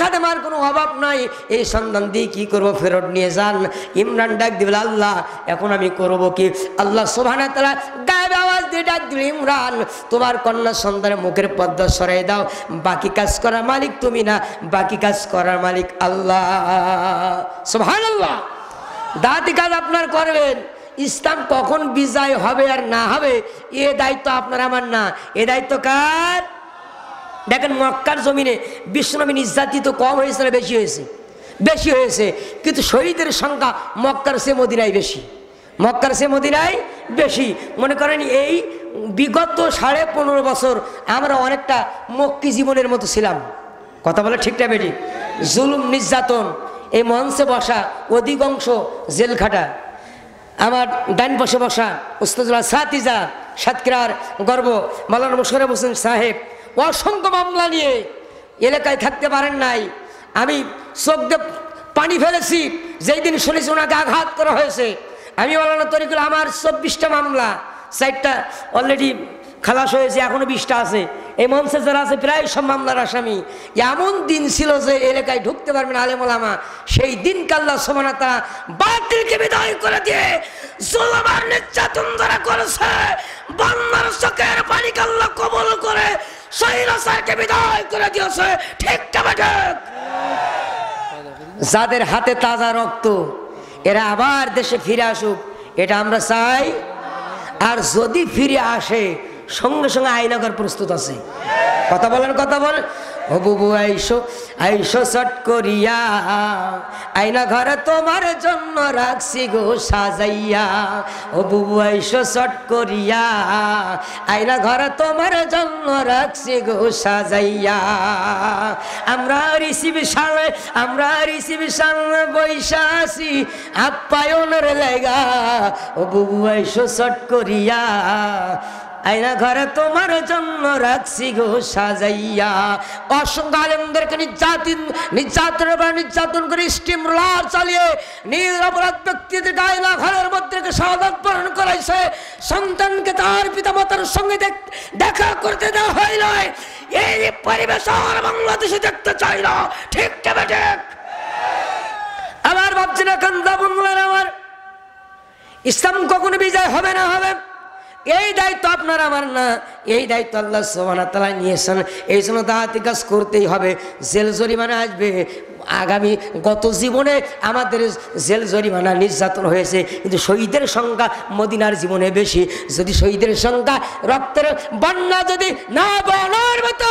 খাদেম আর কোনো অভাব নাই, এই সন্তান দিয়ে কি করবো? ফেরত নিয়ে যান। ইমরান ডাক দিয়ে বলে, আল্লাহ এখন আমি করবো কি? আল্লাহ সুবহানাহু ওয়া তাআলা গায়েবে আওয়াজ দিয়ে ডাক দিল, ইমরান তোমার কন্যা সন্তানের মুখের পর্দা সরাই দাও। বাকি কাজ করার মালিক তুমি না, বাকি কাজ করার মালিক আল্লাহ। সুবহানাল্লাহ। দাতি কাজ আপনার করবেন। ইসলাম কখন বিজয় হবে আর না হবে এ দায়িত্ব আপনার আমার না, এ দায়িত্ব কার? দেখেন মক্কার জমিনে বিশ্বনবী নির্যাতিত কম হয়েছে না বেশি হয়েছে? বেশি হয়েছে। কিন্তু শহীদের সংখ্যা মক্কার চেয়ে মদিনায় বেশি, মক্কার চেয়ে মদিনায় বেশি। মনে করেন এই বিগত 15.5 বছর আমরা অনেকটা মক্কি জীবনের মতো ছিলাম। কথা বলে ঠিকটা বেটি? জুলুম নির্যাতন, এই মঞ্চে বসা, অধিকাংশ জেল খাটা। আমার ডান পাশে বসা উস্তাদুল্লাহ সাতিজা সাতক্ষীরার গর্ব মাওলানা মোশাররফ হোসেন সাহেব অসংখ্য মামলা নিয়ে এলাকায় থাকতে পারেন নাই। আমি চোখ দিয়ে পানি ফেলেছি যেই দিন শুনেছি ওনাকে আঘাত করা হয়েছে। আমি মাওলানা তরিকুল, আমার 24টা মামলা, 4টা অলরেডি খালাস হয়েছে, এখনো 20টা আছে। এই মঞ্চে যারা আছে প্রায় সব মামলার আসামি। এমন দিন ছিল যে এলাকায় ঢুকতে পারবেন আলেম ওলামা। সেই দিনকে আল্লাহ সুবহানাহু ওয়া তাআলা বাতিলকে বিদায় করে দিয়ে জুলুম আর নির্যাতন যারা করেছে, বান্দার চোখের পানিকে আল্লাহ কবুল করে স্বৈরাচারকে বিদায় করে দিয়েছে। ঠিক ঠিক। যাদের হাতে তাজা রক্ত, এরা আবার দেশে ফিরে আসুক, এটা আমরা চাই। আর যদি ফিরে আসে সঙ্গে সঙ্গে আইনাগর প্রস্তুত আছে। কথা বলেন, কথা বলেন। ও বুবু আইসো আইসো চট করিয়া, আইনা ঘরে তোমার জন্য রাখছি গো সাজাইয়া। ও বুবু আইসো চট করিয়া, আইনা ঘরে তোমার জন্য রাখছি গো সাজাইয়া। আমরা রিসিপশনে বৈশা আছি আপ্যায়নের লেগা, ও বুবু আইসো চট করিয়া আয়না ঘরে তোমার জন্য রাখছি গো সাজাইয়া। অসংখ্য আলেমদেরকে নির্যাতন করে স্টিম রোলার চালিয়ে নিরপরাধ ব্যক্তিদের আয়না ঘরের মধ্যে শাহাদাত বরণ করাইছে। সন্তানকে তার পিতা মাতার সঙ্গে দেখা করতে দেওয়া হয় নয়। এই পরিবেশ আর বাংলাদেশে দেখতে চাই না, ঠিক তবে ঠিক। আমার ভাবছি না কান্দা বন্ধুরা, আমার ইসলাম কখনো বিজয় হবে না হবে, এই দায়িত্ব আপনার আমার না, এই দায়িত্ব আল্লাহ সুবহানাহু ওয়া তাআলা নিয়েছেন। এই জন্য দাওয়াতি কাজ করতেই হবে। জেল জরিমানা আসবে আগামী, গত জীবনে আমাদের জেল জরিমানা নির্যাতন হয়েছে, কিন্তু শহীদের সংখ্যা মদিনার জীবনে বেশি। যদি শহীদের সংখ্যা রক্তের বন্যা যদি না বলার মতো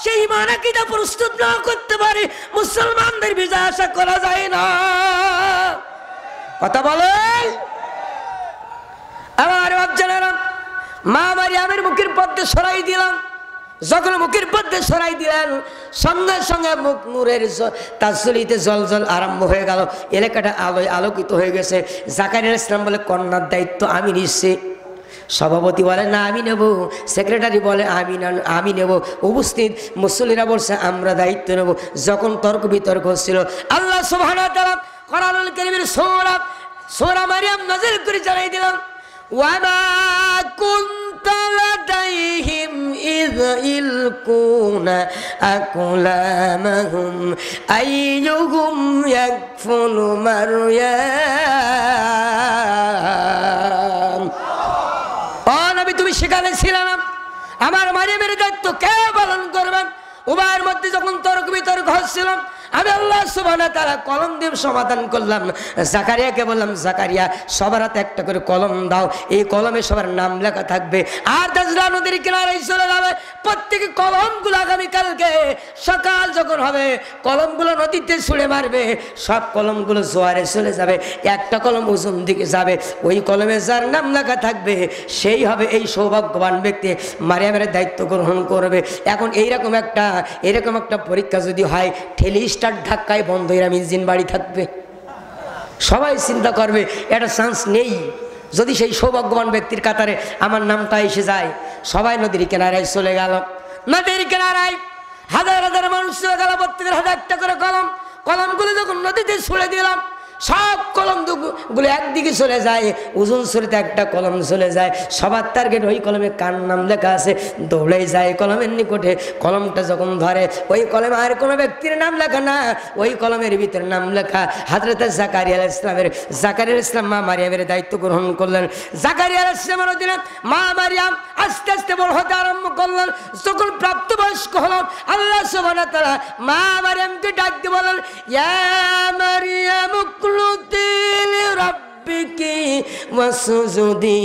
সেই মানাকিটা প্রস্তুত না করতে পারে, মুসলমানদের বিজয় আশা করা যায় না। কথা বলেন আমার বাচ্চারা। মা মারিয়ামের মুখের পদ্মে সরাই দিলাম, যখন মুখের পদ্মে সরাই দিলেন সঙ্গে সঙ্গে মুখ নূরের তাজলিতে জল জল আরম্ভ হয়ে গেল, এলাকাটা আলোয় আলোকিত হয়ে গেছে। জাকারিয়া ইসলাম বলে কন্যার দায়িত্ব আমি নিচ্ছি। সভাপতি বলে না আমি নেব, সেক্রেটারি বলে আমি নেব, উপস্থিত মুসল্লিরা বলছে আমরা দায়িত্ব নেব। যখন তর্ক বিতর্ক হচ্ছিল, আল্লাহ সুবহানাহু ওয়া তাআলা কোরআনুল কারীমের সূরা মারিয়াম নাযিল করে জানাই দিলাম, وَمَا كُنْتَ لَدَيْهِمْ إِذْ يُلْقُونَ أَقْلَامَهُمْ أَيُّهُمْ يَكْفُلُ مَرْيَمَ। ও নবী তুমি সেখানে ছিলে না, আমার মারিয়ামের দায়িত্ব কে পালন করবেন? উভয়ের মধ্যে যখন তর্ক বিতর্ক হচ্ছিল, আমি আল্লাহ সুবহানাহু ওয়া তাআলা কলম দিয়ে সমাধান করলাম। জাকারিয়াকে বললাম জাকারিয়া সবার হাতে একটা করে কলম দাও, এই কলমে সবার নাম লেখা থাকবে। আর দাজলা নদীর কিনারায় চলে যাবে, প্রত্যেকে কলমগুলো আগামীকালকে সকাল যখন হবে কলমগুলো নদীতে ছুঁড়ে মারবে, সব কলমগুলো জোয়ারে চলে যাবে, একটা কলম উজুম দিকে যাবে, ওই কলমে যার নাম লেখা থাকবে সেই হবে এই সৌভাগ্যবান ব্যক্তি, মারিয়ামের দায়িত্ব গ্রহণ করবে। এখন এরকম একটা পরীক্ষা যদি হয়, ঠেলি স্টার্ট ধাক্কায় বন্ধ এরকম ইঞ্জিন বাড়ি থাকবে, সবাই চিন্তা করবে এটা চান্স নেই। যদি সেই সৌভাগ্যবান ব্যক্তির কাতারে আমার নামটা এসে যায়, সবাই নদীর কিনারায় চলে গেল। নদীর কিনারায় হাজার হাজার মানুষ চলে গেল, প্রত্যেকের হাতে একটা করে কলমগুলো যখন নদীতে ছুঁড়ে দিলাম, সব কলমগুলো একদিকে চলে যায়, উজুন ছুরিতে একটা কলম চলে যায়, সবার টার্গেট ওই কলমে কার নাম লেখা আছে, দৌড়ে যায় কলমের নিকটে। কলমটা যখন ধরে, ওই কলমে আর কোনো ব্যক্তির নাম লেখা না, ওই কলমের ভিতরে নাম লেখা হযরত জাকারিয়া আলাইহিস সালামের। জাকারিয়া আলাইহিস সালাম মা মারিয়ামের দায়িত্ব গ্রহণ করলেন। জাকারিয়া আলাইহিস সালামের অধীনে মা মারিয়াম আস্তে আস্তে বড় হতে আরম্ভ করলেন। যখন প্রাপ্তবয়স্ক হলেন, আল্লাহ সুবহানাহু ওয়া তাআলা মা মারিয়ামকে ডাক দিয়ে বলেন, ইয়া মারিয়াম উকনুতি লিরাব্বিকি ওয়াসজুদি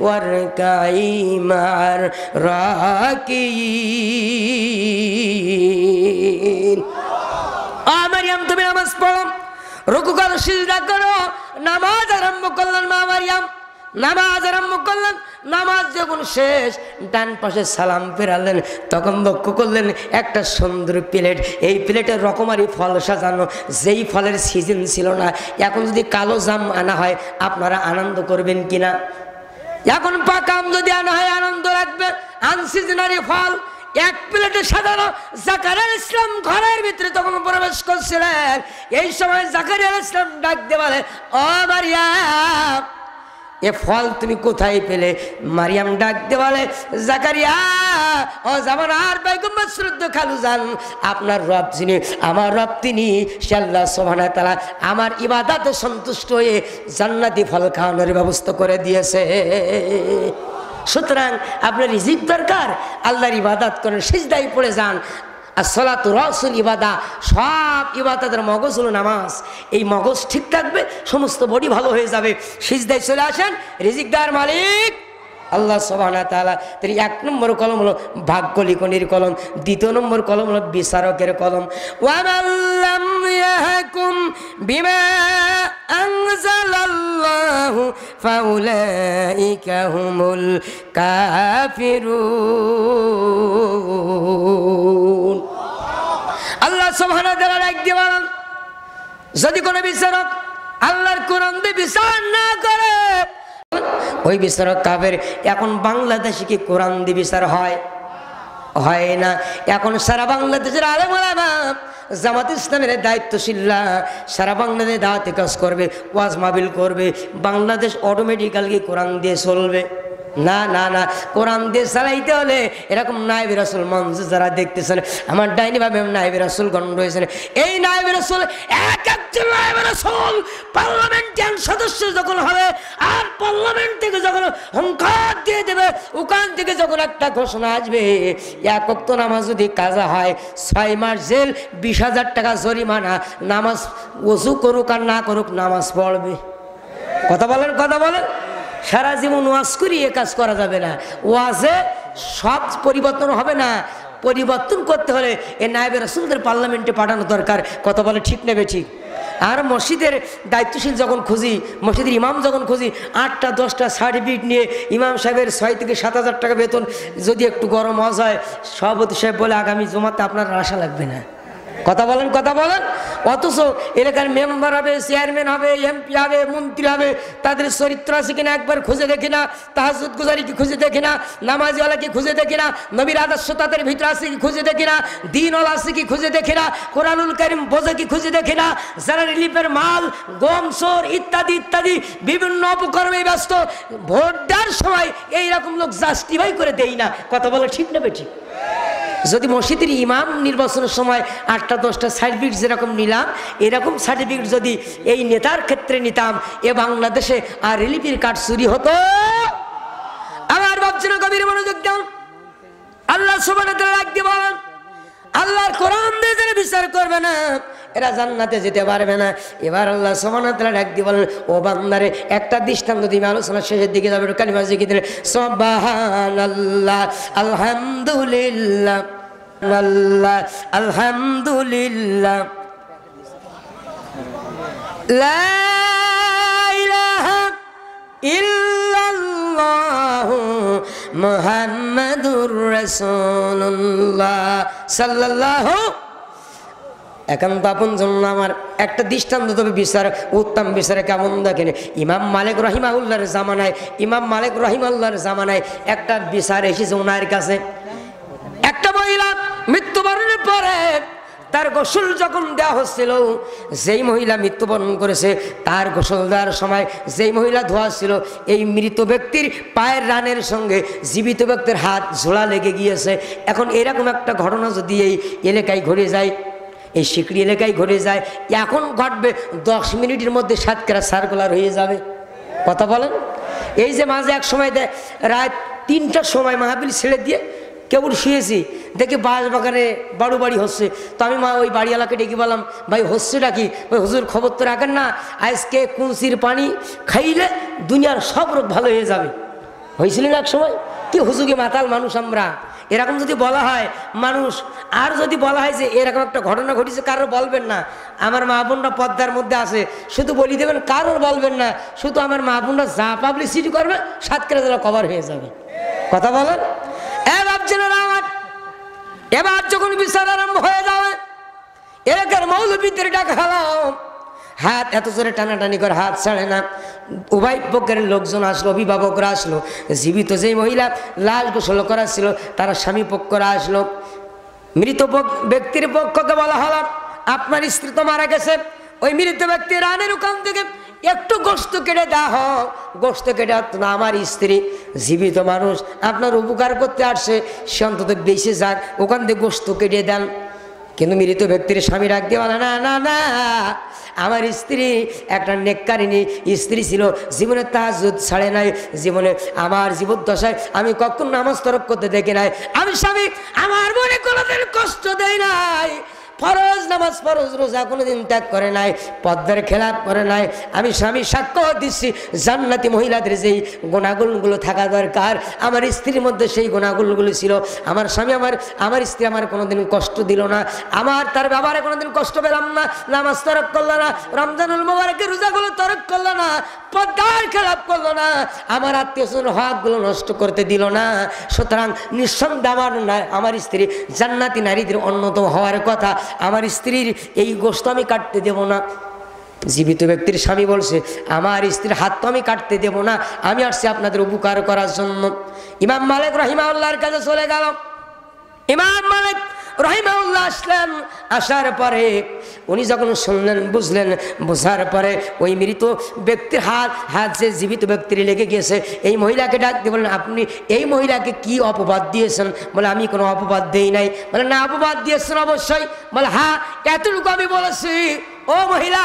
ওয়ারকাই মা'র রাকিয়িন। মারিয়াম তুমি নামাজ পড়ো, রুকু করো, সিজদা করো। নামাজ আরম্ভ করলেন মা মারিয়াম, নামাজ আরম্ভ করলেন। নামাজ যখন শেষ, ডান পাশে সালাম ফেরালেন, তখন লক্ষ্য করলেন একটা সুন্দর প্লেট, এই প্লেটের রকমারি ফল সাজানো, যেই ফলের সিজন ছিল না। এখন যদি কালো জাম আনা হয় আপনারা আনন্দ করবেন কিনা? এখন পাকা আম যদি আনা হয় আনন্দ লাগবে। আনসিজনারি ফল এক প্লেটে সাজানো। জাকারিয়া আলাইহিস সালাম ঘরের ভিতরে তখন প্রবেশ করছিলেন। এই সময় জাকারিয়া আলাইহিস সালাম ডাক দিয়ে বলে, ও মারিয়াম এ ফল তুমি কোথায় পেলে? মারিয়াম ডাক দিয়ে বলে, জাকারিয়া ও জামানার বেগম মাসরুদ খালু যান, আপনার রব যিনি, আমার রব তিনি, সে আল্লাহ সুবহানাহু ওয়া তাআলা আমার ইবাদতে সন্তুষ্ট হয়ে জান্নাতি ফল খাওয়ানোর ব্যবস্থা করে দিয়েছে। সুতরাং আপনার রিজিক দরকার, আল্লাহর ইবাদত করেন, সিজদায় পড়ে যান। আর সলাতু রাসুল ইবাদা, সব ইবাদতের মগজ হলো নামাজ। এই মগজ ঠিক থাকবে, সমস্ত বডি ভালো হয়ে যাবে। সিজদায় চলে আসেন, রিজিকদার মালিক আল্লাহ সুবহানাহু ওয়া তাআলা। তার এক নম্বর কলম হলো ভাগ্য লিখনের কলম, দ্বিতীয় নম্বর কলম হলো বিচারকের কলম। ওয়া মান লাম ইয়াহকুম বিমা আনজালাল্লাহু ফাউলাইকা হুমুল কাফিরুন। আল্লাহ সুবহানাহু ওয়া তাআলা ডাক দিয়ে বলেন, যদি কোনো বিচারক আল্লাহর কোরআন দিয়ে বিচার না করে ওই বিচারক কাফের। এখন বাংলাদেশে কি কোরআন দিয়ে বিচার হয়? হয় না। এখন সারা বাংলাদেশের আলেম ওলামা জামাত ইসলামের দায়িত্বশীলরা সারা বাংলাদেশে দাওয়াতি কাজ করবে, ওয়াজ মাহফিল করবে, বাংলাদেশ অটোমেটিক্যালি কোরআন দিয়ে চলবে? না না না, কোরআন দিয়ে চালাইতে হলে এরকম নায়েবে রাসূল মঞ্চ যারা দেখতেছেন, আমার ডাইনি ভাবে নায়েবে রাসূলগণ রয়েছেন, এই নায়েবে রাসূল এক একজন নায়েবে রাসূল পার্লামেন্টারি সদস্য যখন হবে আর পার্লামেন্ট থেকে যখন হুঙ্কার দিয়ে দেবে, ওখান থেকে যখন একটা ঘোষণা আসবে, এক ওয়াক্ত নামাজ যদি কাজা হয় 6 মাস জেল, 20,000 টাকা জরিমানা, নামাজ ওযু করুক আর না করুক নামাজ পড়বে। কথা বলেন, কথা বলেন। সারা জীবন ওয়াজ করি এ কাজ করা যাবে না, ওয়াজে সব পরিবর্তন হবে না। পরিবর্তন করতে হলে এ নায়েবে রাসূলদের পার্লামেন্টে পাঠানো দরকার। কথা বলে ঠিক নেবে ঠিক। আর মসজিদের দায়িত্বশীল যখন খুঁজি, মসজিদের ইমাম যখন খুঁজি, 8টা 10টা সার্টিফিকেট নিয়ে ইমাম সাহেবের 6 থেকে 7,000 টাকা বেতন, যদি একটু গরম হওয়া হয় সভাপতি সাহেব বলে আগামী জমাতে আপনার আশা লাগবে না। কথা বলেন, কথা বলেন। অথচ এলাকার মেম্বার হবে, চেয়ারম্যান হবে, এমপি হবে, মন্ত্রী হবে, তাদের চরিত্র আছে কিনা একবার খুঁজে দেখি না, তাহাজ্জুদ গুজারি কি খুঁজে দেখি না, নামাজিওয়ালা কি খুঁজে দেখি না, নবীর আদর্শ তাদের ভিতরে আছে কি খুঁজে দেখি না, দ্বীনওয়ালা আছে কি খুঁজে দেখি না, কোরআনুল কারীম বোঝে কি খুঁজে দেখি না, যারা রিলিফের মাল, গম, সোর ইত্যাদি ইত্যাদি বিভিন্ন অপকর্মে ব্যস্ত, ভোট দেওয়ার সময় এইরকম লোক জাস্টিফাই করে দেই না। কথা বলে ঠিক নেবে ঠিক। যদি মসজিদের ইমাম নির্বাচনের সময় 8টা 10টা সার্টিফিকেট যেরকম নিলাম, এরকম সার্টিফিকেট যদি এই নেতার ক্ষেত্রে নিতাম, এ বাংলাদেশে আর রিলিফের কার্ড চুরি হতো। আমার ভাবছেন কবির মনোযোগ দেন। আল্লাহ সুবহানাহু ওয়া তাআলা ডাক দিয়ে বলেন, আল্লাহর কোরআন দিয়ে যারা বিচার করবে না এরা জান্নাতে যেতে পারবে না। এবার আল্লাহ সুবহানাহু ওয়া তাআলা ডাক দিয়ে বলেন, ও বান্দারে একটা দৃষ্টান্ত দিই, আলোচনা শেষের দিকে যাবে, কালিমা জিকির দিলে সুবহানাল্লাহ, আলহামদুলিল্লাহ, আল্লাহ আলহামদুলিল্লাহ, লা ইলাহা ইল্লাল্লাহু মুহাম্মাদুর রাসূলুল্লাহ সাল্লাল্লাহু। একান্ত আপন জন্য আমার একটা দৃষ্টান্ত তবে বিচার, উত্তম বিচারে কেমন দেখেন। ইমাম মালিক রাহিমাহুল্লাহর জামানায়, ইমাম মালিক রাহিমাহুল্লাহর জামানায় একটা বিচার এসেছে ওনার কাছে। একটা মহিলা মৃত্যুবরণের পরে তার গোসল যখন দেওয়া হচ্ছিল, যেই মহিলা মৃত্যুবরণ করেছে তার গোসল দেওয়ার সময় যেই মহিলা ধোয়া ছিল, এই মৃত ব্যক্তির পায়ের রানের সঙ্গে জীবিত ব্যক্তির হাত ঝোলা লেগে গিয়েছে। এখন এরকম একটা ঘটনা যদি এই এলাকায় ঘটে যায়, এই সিকড়ি এলাকায় ঘটে যায়, এখন ঘটবে 10 মিনিটের মধ্যে সাতক্ষীরা সার্কুলার হয়ে যাবে। কথা বলেন। এই যে মাঝে এক সময় দেয় রাত 3টার সময় মাহফিল ছেড়ে দিয়ে কেবল শুয়েছি, দেখি বাঁশ বাগানে বাড়ু বাড়ি হচ্ছে। তো আমি ওই বাড়িওয়ালাকে ডেকে বললাম, ভাই হচ্ছেটা কি? ওই হুজুর খবর তো রাখেন না, আজকে কুলসির পানি খাইলে দুনিয়ার সব রোগ ভালো হয়ে যাবে। হয়েছিল না এক সময়? কি হুজুরকে মাতাল মানুষ আমরা, এরকম যদি বলা হয় মানুষ, আর যদি বলা হয় যে এরকম একটা ঘটনা ঘটেছে কারোর বলবেন না। আমার মা বোনরা পর্দার মধ্যে আছে, শুধু বলি দেবেন, কারোর বলবেন না, শুধু আমার মা বোনরা যা পাবলিসিটি করবে সাতক্ষীরা জেলা কভার হয়ে যাবে। কথা বলেন। এবার যখন বিচার আরম্ভ হয়ে যাবে, এলাকার মৌলবীদের ডাকা হলো, হাত এত জোরে টানাটানি করে হাত ছাড়ে না। উভয় পক্ষের লোকজন আসলো, অভিভাবকরা আসলো, জীবিত যেই মহিলা লাশ গোসল করা ছিল তারা স্বামী পক্ষরা আসলো। মৃত ব্যক্তির পক্ষকে বলা হলো, আপনার স্ত্রী তো মারা গেছে, ওই মৃত ব্যক্তির রানের ওখান থেকে একটু গোশত কেটে দেওয়া হোক। গোশত কেটে না, আমার স্ত্রী জীবিত মানুষ, আপনার উপকার করতে আসছে, সে অন্তত বেঁচে যাক, ওখান থেকে গোশত কেটে দেন। কিন্তু মৃত ব্যক্তির স্বামী ডাক দিয়ে বলে, না না না, আমার স্ত্রী একটা নেককারিনী স্ত্রী ছিল, জীবনে তাহাজ্জুদ ছাড়ে নাই, জীবনে আমার জীবদ্দশায় আমি কখন নামাজ তরক করতে দেখি নাই, আমি স্বামী আমার মনে কোনোদিন কষ্ট দেয় নাই, ফরজ নামাজ ফরজ রোজা কোনোদিন ত্যাগ করে নাই, পদ্মার খেলাপ করে নাই। আমি স্বামী সাক্ষ্য দিচ্ছি, জান্নাতি মহিলাদের যেই গুণাগুণগুলো থাকা দরকার আমার স্ত্রীর মধ্যে সেই গুণাগুণগুলো ছিল। আমার স্বামী আমার স্ত্রী আমার কোনোদিন কষ্ট দিল না, আমার তার ব্যাপারে কোনোদিন কষ্ট পেলাম না, নামাজ তরক করলো না, রমজানুল মুবারকের রোজাগুলো তরক করলো না, পদ্মার খেলাপ করলো না, আমার আত্মীয়স্বজন হকগুলো নষ্ট করতে দিল না। সুতরাং নিঃসন্দেহে আমার স্ত্রী জান্নাতি নারীদের অন্যতম হওয়ার কথা। আমার স্ত্রীর এই গোশত আমি কাটতে দেব না। জীবিত ব্যক্তির স্বামী বলছে, আমার স্ত্রীর হাত তো আমি কাটতে দেব না, আমি আসছি আপনাদের উপকার করার জন্য। ইমাম মালিক রাহিমাহুল্লাহর কাছে চলে গেল। ইমাম মালিক রাহিমাহুল্লাহ আসলেন। আসার পরে উনি যখন শুনলেন, বুঝলেন, বোঝার পরে ওই মৃত ব্যক্তির হাত যে জীবিত ব্যক্তির লেগে গিয়েছে, এই মহিলাকে ডাক দিয়ে বললেন, আপনি এই মহিলাকে কি অপবাদ দিয়েছেন? বলে, আমি কোনো অপবাদ দেই নাই। বলে, না, অপবাদ দিয়েছেন অবশ্যই। বলে, হ্যাঁ, এতটুকু আমি বলেছি, ও মহিলা,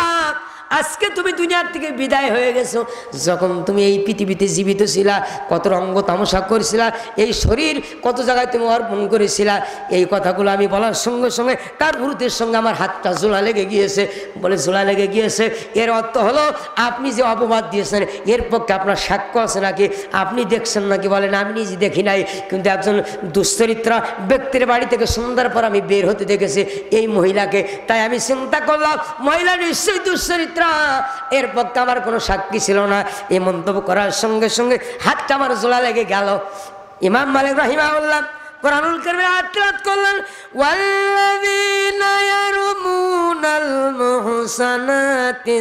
আজকে তুমি দুনিয়ার থেকে বিদায় হয়ে গেছো। যখন তুমি এই পৃথিবীতে জীবিত ছিলা, কত রঙ্গ তামাশা করেছিলা, এই শরীর কত জায়গায় তুমি অর্পণ করেছিলা, এই কথাগুলো আমি বলার সঙ্গে সঙ্গে তার মুহূর্তের সঙ্গে আমার হাতটা জোড়া লেগে গিয়েছে। বলে, জোড়া লেগে গিয়েছে, এর অর্থ হলো আপনি যে অপবাদ দিয়েছেন এর পক্ষে আপনার সাক্ষ্য আছে নাকি, আপনি দেখছেন নাকি? বলেন, আমি নিজে দেখি নাই, কিন্তু একজন দুশ্চরিত্রা ব্যক্তির বাড়ি থেকে সন্ধ্যার পর আমি বের হতে দেখেছি এই মহিলাকে, তাই আমি চিন্তা করলাম মহিলা নিশ্চয়ই দুশ্চরিত্রা, এর পক্ষে আমার কোনো সাক্ষী ছিল না। এই মন্তব্য করার সঙ্গে সঙ্গে হাতটা আমার জোড়া লেগে গেল। ইমাম মালিক রাহিমাহুল্লাহ কুরআনুল কারীমের আয়াত তিলাওয়াত করলেন, ওয়াল্লাযীনা ইয়ারমুনাল মুহসানাতি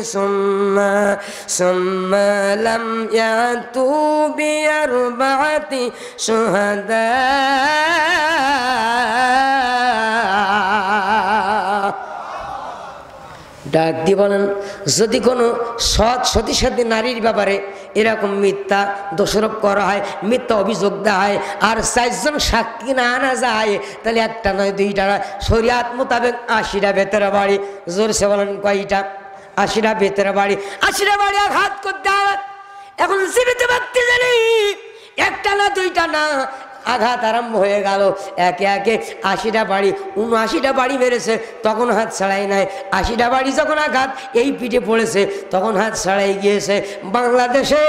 সুম্মা লাম ইয়াতু বিআরবাআতি শুহাদা। ডাক দিয়ে বলেন, যদি কোনো সৎ সতীসাথী নারীর ব্যাপারে এরকম মিথ্যা দোষারোপ করা হয়, মিথ্যা অভিযোগ দেওয়া হয়, আর 4 জন সাক্ষী না আনা যায়, তাহলে একটা নয় দুইটা, শরিয়াত মোতাবেক 80টা বেতের বাড়ি। জোরসে বলেন, কয়টা? 80টা বেতের বাড়ি। 80টা বাড়ি আঘাত করতে হবে। এখন জীবিত ব্যক্তি জানি একটা না দুইটা না, আঘাত আরম্ভ হয়ে গেল। একে একে 80টা বাড়ি, 79টা বাড়ি মেরেছে, তখন হাত ছাড়াই নাই। 80টা বাড়ি যখন আঘাত এই পিঠে পড়েছে, তখন হাত ছাড়াই গিয়েছে। বাংলাদেশে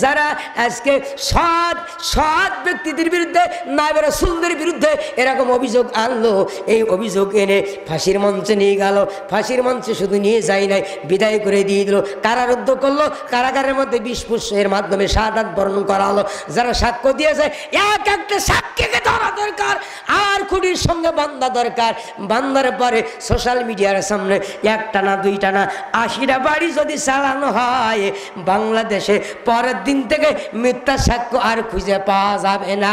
যারা আজকে সৎ ব্যক্তিদের বিরুদ্ধে, নায়েবে রাসূলদের বিরুদ্ধে এরকম অভিযোগ আনলো, এই অভিযোগ এনে ফাঁসির মঞ্চে নিয়ে গেল। ফাঁসির মঞ্চে শুধু নিয়ে যায় নাই, বিদায় করে দিয়ে দিল, কারারুদ্ধ করলো। কারাগারের মধ্যে 20 পুষ্পের মাধ্যমে শাহাদাত বরণ করা হলো। যারা সাক্ষ্য দিয়েছে, একটা সাক্ষীকে ধরা দরকার, আর খুনির সঙ্গে বান্দা দরকার। বান্দার পরে সোশ্যাল মিডিয়ার সামনে একটা না দুইটা না 80টা বাড়ি যদি চালানো হয়, বাংলাদেশে পরের দিন থেকে মিথ্যা সাক্ষ্য আর খুঁজে পাওয়া যাবে না।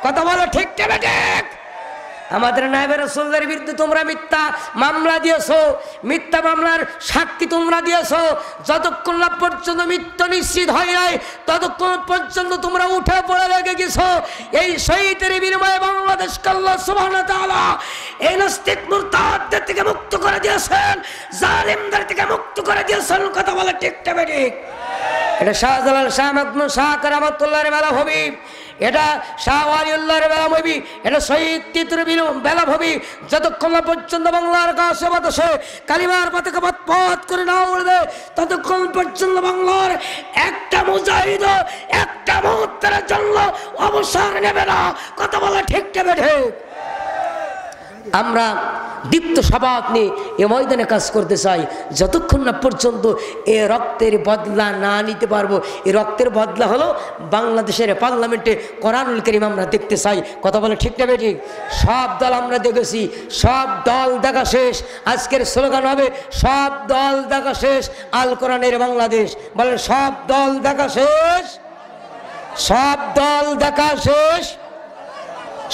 কথা বলো, ঠিক না ঠিক? আমাদের নায়েবে রাসূলদের বিরুদ্ধে তোমরা মিথ্যা মামলা দিয়েছো, মিথ্যা মামলার সাক্ষী তোমরা দিয়েছো। যতক্ষণ না পর্যন্ত মৃত্যু নিশ্চিত হয় নাই, ততক্ষণ পর্যন্ত তোমরা উঠে পড়ে লেগে গেছো। এই শহীদের বিনিময়ে বাংলাদেশকে আল্লাহ সুবহানাহু ওয়া তাআলা এই নাস্তিক মুরতাদদের থেকে মুক্ত করে দিয়েছেন, জালিমদের থেকে মুক্ত করে দিয়েছেন। কথা বলে ঠিক না ঠিক? এটা শাহজালাল শাহ মাকমুন শাহ কারামাতুল্লাহর বেলা হবে, এটা শাহ ওয়ালিউল্লাহর বেলা হবে, এটা শহীদ তিতুর বেলা হবে। যতক্ষণ পর্যন্ত বাংলার কাছে বাতাসে কালিমার পতাকা পথ করে না উড়বে, ততক্ষণ পর্যন্ত বাংলার একটা মুজাহিদ একটা মুহূর্তের জন্য অবসর নেবে না। কথা বলা ঠিক না ঠিক? আমরা দীপ্ত স্বভাব নিয়ে এ ময়দানে কাজ করতে চাই, যতক্ষণ না পর্যন্ত এ রক্তের বদলা না নিতে পারবো। এই রক্তের বদলা হলো বাংলাদেশের পার্লামেন্টে কোরআনুল কারীম আমরা দেখতে চাই। কথা বলে ঠিক না ঠিক? সব দল আমরা দেখেছি, সব দল দেখা শেষ। আজকের স্লোগান হবে, সব দল দেখা শেষ, আল কোরআনের বাংলাদেশ। বলেন, সব দল দেখা শেষ, সব দল দেখা শেষ।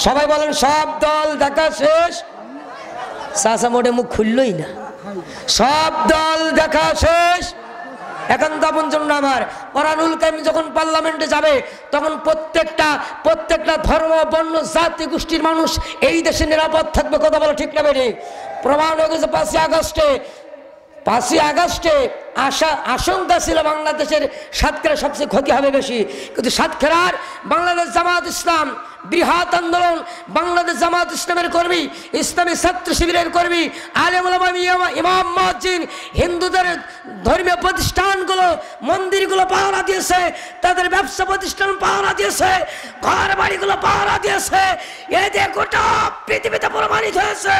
সবাই বলেন, সব দল দেখা শেষ। চাচা মোটে মুখ খুললই না। সব দল দেখা শেষ। এখন তখন জন্য আমার কোরআনুল কারীম যখন পার্লামেন্টে যাবে, তখন প্রত্যেকটা ধর্ম, বর্ণ, জাতি, গোষ্ঠীর মানুষ এই দেশে নিরাপদ থাকবে। কথা বলো ঠিক না বেঠিক? প্রমাণ হয়ে গেছে 5ই আগস্টে আশঙ্কা ছিল বাংলাদেশের সাতক্ষীরা সবচেয়ে ক্ষতি হবে বেশি, কিন্তু সাতক্ষীরার বাংলাদেশ জামাত ইসলাম বৃহৎ আন্দোলন, বাংলাদেশ জামাত ইসলামের কর্মী, ইসলামী ছাত্র শিবিরের কর্মী, আলেম ওলামা, ইমাম, মুয়াজ্জিন, হিন্দুদের ধর্মীয় প্রতিষ্ঠানগুলো, মন্দিরগুলো পাহারা দিয়েছে, তাদের ব্যবসা প্রতিষ্ঠান পাহারা দিয়েছে, ঘর বাড়িগুলো পাহারা দিয়েছে। এতে গোটা পৃথিবীতে প্রমাণিত হয়েছে,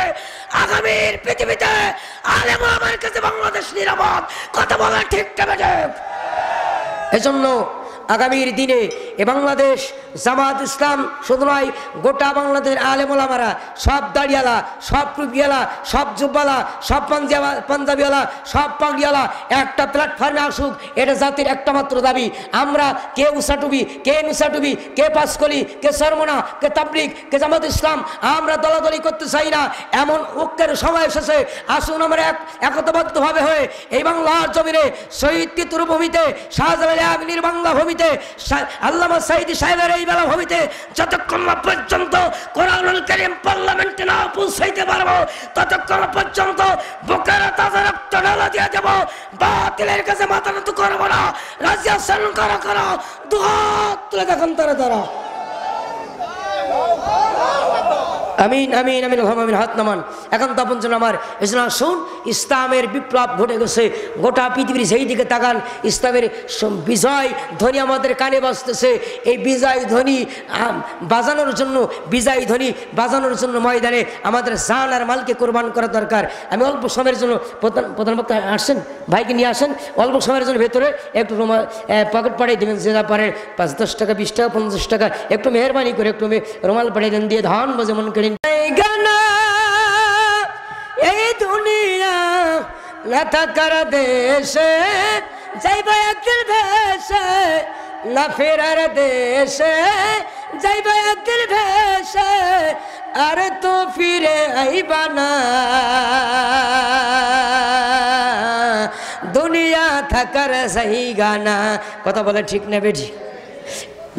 আগামীর পৃথিবীতে আলেম ওলামার কাছে বাংলাদেশ নিরাপদ। কথা বলা ঠিক না ঠিক? এজন্য আগামীর দিনে এ বাংলাদেশ জামাত ইসলাম শুধু নয়, গোটা বাংলাদেশের আলেম ওলামারা, সব দাড়িয়ালা, সব টুপিওয়ালা, সব জুব্বালা, সব পাঞ্জাবিওয়ালা, সব পাগড়িওয়ালা একটা প্ল্যাটফর্মে আসুক, এটা জাতির একটা মাত্র দাবি। আমরা কে উষা টুপি, কে নুসা টুপি, কে পাসকলি, কে সরমনা, কে তাবলিগ, কে জামাত ইসলাম, আমরা দলাদলি করতে চাই না। এমন ঐক্যের সময় এসেছে, আসুন আমরা একতাবদ্ধভাবে হয়ে এই বাংলার জমিনে শহীদ পিতৃভূমিতে, শাহজালাল আমিনীর বাংলা ভূমিতে, আল্লামা সাঈদী সাহেবের এই বেলা ভূমিতে যতক্ষণ পর্যন্ত কোরআনুল কারীম পার্লামেন্টে না পৌঁছাইতে পারবো, ততক্ষণ পর্যন্ত বুকের তাজা রক্ত ঢালা দিয়ে দেব, বাতিলের কাছে মাথা নত করবো না। রাজি আছেন? করো দুহাত তুলে দেখুন তারা। আমিন আমিন আমিন আমিন, হাত নামান। এখন তখন যেন আমার এজন্য আসুন, ইসলামের বিপ্লব ঘটে গেছে গোটা পৃথিবীর, সেই দিকে তাকান। ইসলামের বিজয় ধ্বনি আমাদের কানে বাজতেছে। এই বিজয় ধ্বনি বাজানোর জন্য, বিজয় ধ্বনি বাজানোর জন্য ময়দানে আমাদের জান আর মালকে কোরবান করা দরকার। আমি অল্প সময়ের জন্য, প্রধান বক্তা আসছেন, ভাইকে নিয়ে আসেন, অল্প সময়ের জন্য ভেতরে একটু পকেট পাঠিয়ে দেবেন, যে যা পারেন, 5-10 টাকা, 20 টাকা, 50 টাকা, একটু মেহরবানি করে একটু রুমাল পাঠিয়ে দেন, দিয়ে ধান বাজে মন করেন। এই দুনিয়া না থাকার দেশে যাইবা একদিন ভেসে, না ফেরার দেশে যাইবা একদিন ভেসে, আর তো ফিরে আইবা না। দুনিয়া থাকার জায়গা না। কথা বলে ঠিক না বেঠি?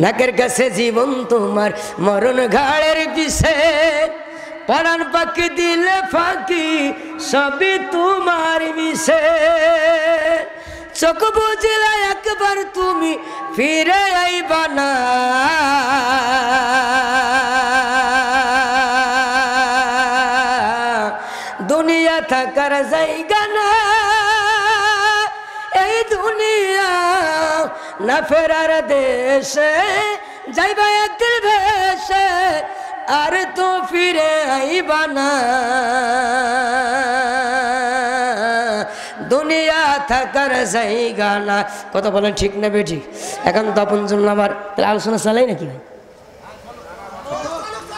নাকের কাছে জীবন তোমার, মরণ ঘাড়ের পিছে, পরাণ পাখি দিলে ফাঁকি, সবই তোমার মিশে। চোখ বুঝলে একবার তুমি ফিরে আইবা না। দুনিয়া থাকার জায়গা না, এই দুনিয়া না ফেরার দেশে যাইবা একদিন ভেসে, আর তো ফিরে আইবা না। দুনিয়া থাকার জায়গা না। কথা বলেন ঠিক না বেঠি? এখন তখন জন্য আমার আলোচনা চালাই নাকি ভাই?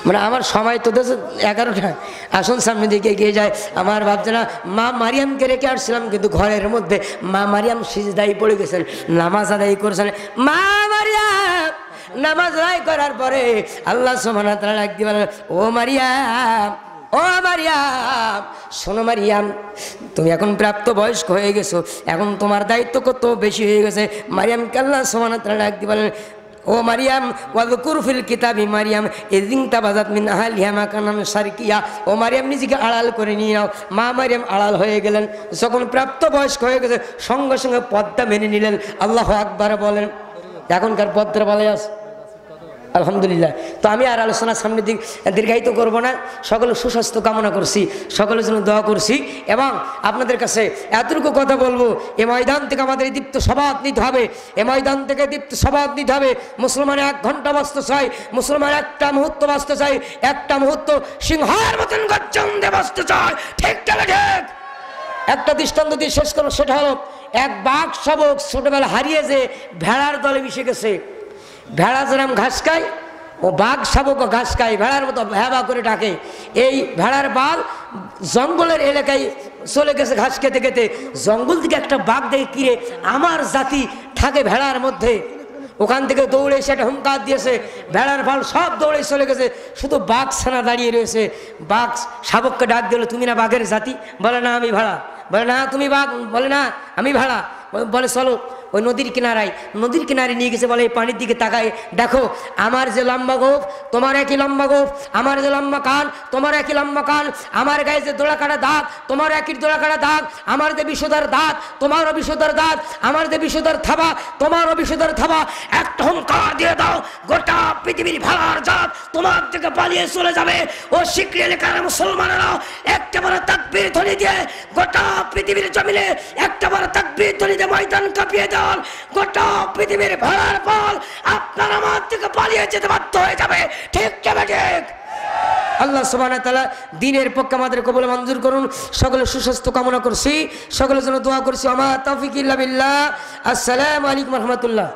মানে আমার সময় তো 11টা, আসুন সামনে দিকে এগিয়ে যায়। আমার ভাবছেনা মা মারিয়ামকে রেখে আসছিলাম, কিন্তু ঘরের মধ্যে মা মারিয়াম সিজদায় পড়ে গেছেন, নামাজ আদায় করেছেন। মা মারিয়াম নামাজ আদায় করার পরে আল্লাহ সুবহানাহু ওয়া তাআলা ডাক দিয়ে বলেন, ও মারিয়াম, ও মারিয়াম, শোনো মারিয়াম, তুমি এখন প্রাপ্ত বয়স্ক হয়ে গেছো, এখন তোমার দায়িত্ব কত বেশি হয়ে গেছে। মারিয়ামকে আল্লাহ সুবহানাহু ওয়া তাআলা ডাক দিয়ে বলেন, ও মারিয়াম, ওয়াযকুর ফিল কিতাবি মারিয়াম ইযিন তাবাযাত মিন আহলিহা মাকানান শারকিয়া। ও মারিয়াম, নিজেকে আড়াল করে নিয়ে নাও। মা মারিয়াম আড়াল হয়ে গেলেন, যখন প্রাপ্ত বয়স্ক হয়ে গেছে সঙ্গে সঙ্গে পর্দা মেনে নিলেন। আল্লাহু আকবার বলেন। এখনকার পর্দার বলে আছে আলহামদুলিল্লাহ। তো আমি আর আলোচনা সামনের দিক দীর্ঘায়িত করব না। সকলে সুস্বাস্থ্য কামনা করছি, সকলের জন্য দোয়া করছি, এবং আপনাদের কাছে এতটুকু কথা বলবো, এ ময়দান থেকে আমাদের দীপ্ত শপথ নিতে হবে, এ ময়দান থেকে দীপ্ত শপথ নিতে হবে। মুসলমান 1 ঘন্টা বাঁচতে চাই, মুসলমান একটা মুহূর্ত বাঁচতে চাই, একটা মুহূর্ত সিংহের মতন গর্জন দিয়ে বাঁচতে চাই। ঠিক ঠিক। একটা দৃষ্টান্ত দিয়ে শেষ করো, সেটা হলো এক বাঘ শাবক ছোটবেলা হারিয়ে যে ভেড়ার দলে মিশে গেছে। ভেড়া যেরকম ঘাস খায়, ও বাঘ শাবকও ঘাস খায়, ভেড়ার মতো ভ্যাবা করে ডাকে। এই ভেড়ার বাল জঙ্গলের এলাকায় চলে গেছে ঘাস খেতে খেতে, জঙ্গল থেকে একটা বাঘ দেখে, কিরে আমার জাতি থাকে ভেড়ার মধ্যে, ওখান থেকে দৌড়ে এসে একটা হুঙ্কার দিয়েছে, ভেড়ার বাল সব দৌড়ে চলে গেছে, শুধু বাঘ ছানা দাঁড়িয়ে রয়েছে। বাঘ শাবককে ডাক দিল, তুমি না বাঘের জাতি? বলে না আমি ভেড়া। বলে না তুমি বাঘ? বলে না আমি ভেড়া। বলে চলো ওই নদীর কিনারে নিয়ে গেছে। বলে এই পানির দিকে তাকায়, দেখো আমার যে লম্বা গোফ তোমার একই লম্বা গোফ, আমার যে লম্বা কান তোমার একই লম্বা কান, আমার গায়ে যে দোলা কাটা দাগ তোমার একই দোলা কাটা দাগ, আমার যে বিষধর দাঁত তোমারও বিষধর দাঁত, আমার যে বিষধর থাবা তোমারও বিষধর থাবা। একটা হুঙ্কার দিয়ে দাও, গোটা পৃথিবীর ভাড়ার জাত তোমার থেকে পালিয়ে চলে যাবে। ও শিকরি এলাকার মুসলমানেরা একটা বড় তাকবীর ধ্বনি দিয়ে গোটা পৃথিবীর জমিনে একটা বড় তাকবীর ধ্বনি দিয়ে ময়দান কাঁপিয়ে দাও। গোটা পৃথিবীর ভাড়ার ফল আপনার আমার থেকে পালিয়ে যেতে বাধ্য হয়ে যাবে। ঠিক ঠিক। আল্লাহ সুবহানাহু ওয়া তাআলা দ্বীনের পক্ষে আমাদের কবুল মঞ্জুর করুন। সকলে সুস্বাস্থ্য কামনা করছি, সকলের জন্য দোয়া করছি। আমা তাওফীক ইল্লা বিল্লাহ। আসসালামু আলাইকুম ওয়া রাহমাতুল্লাহ।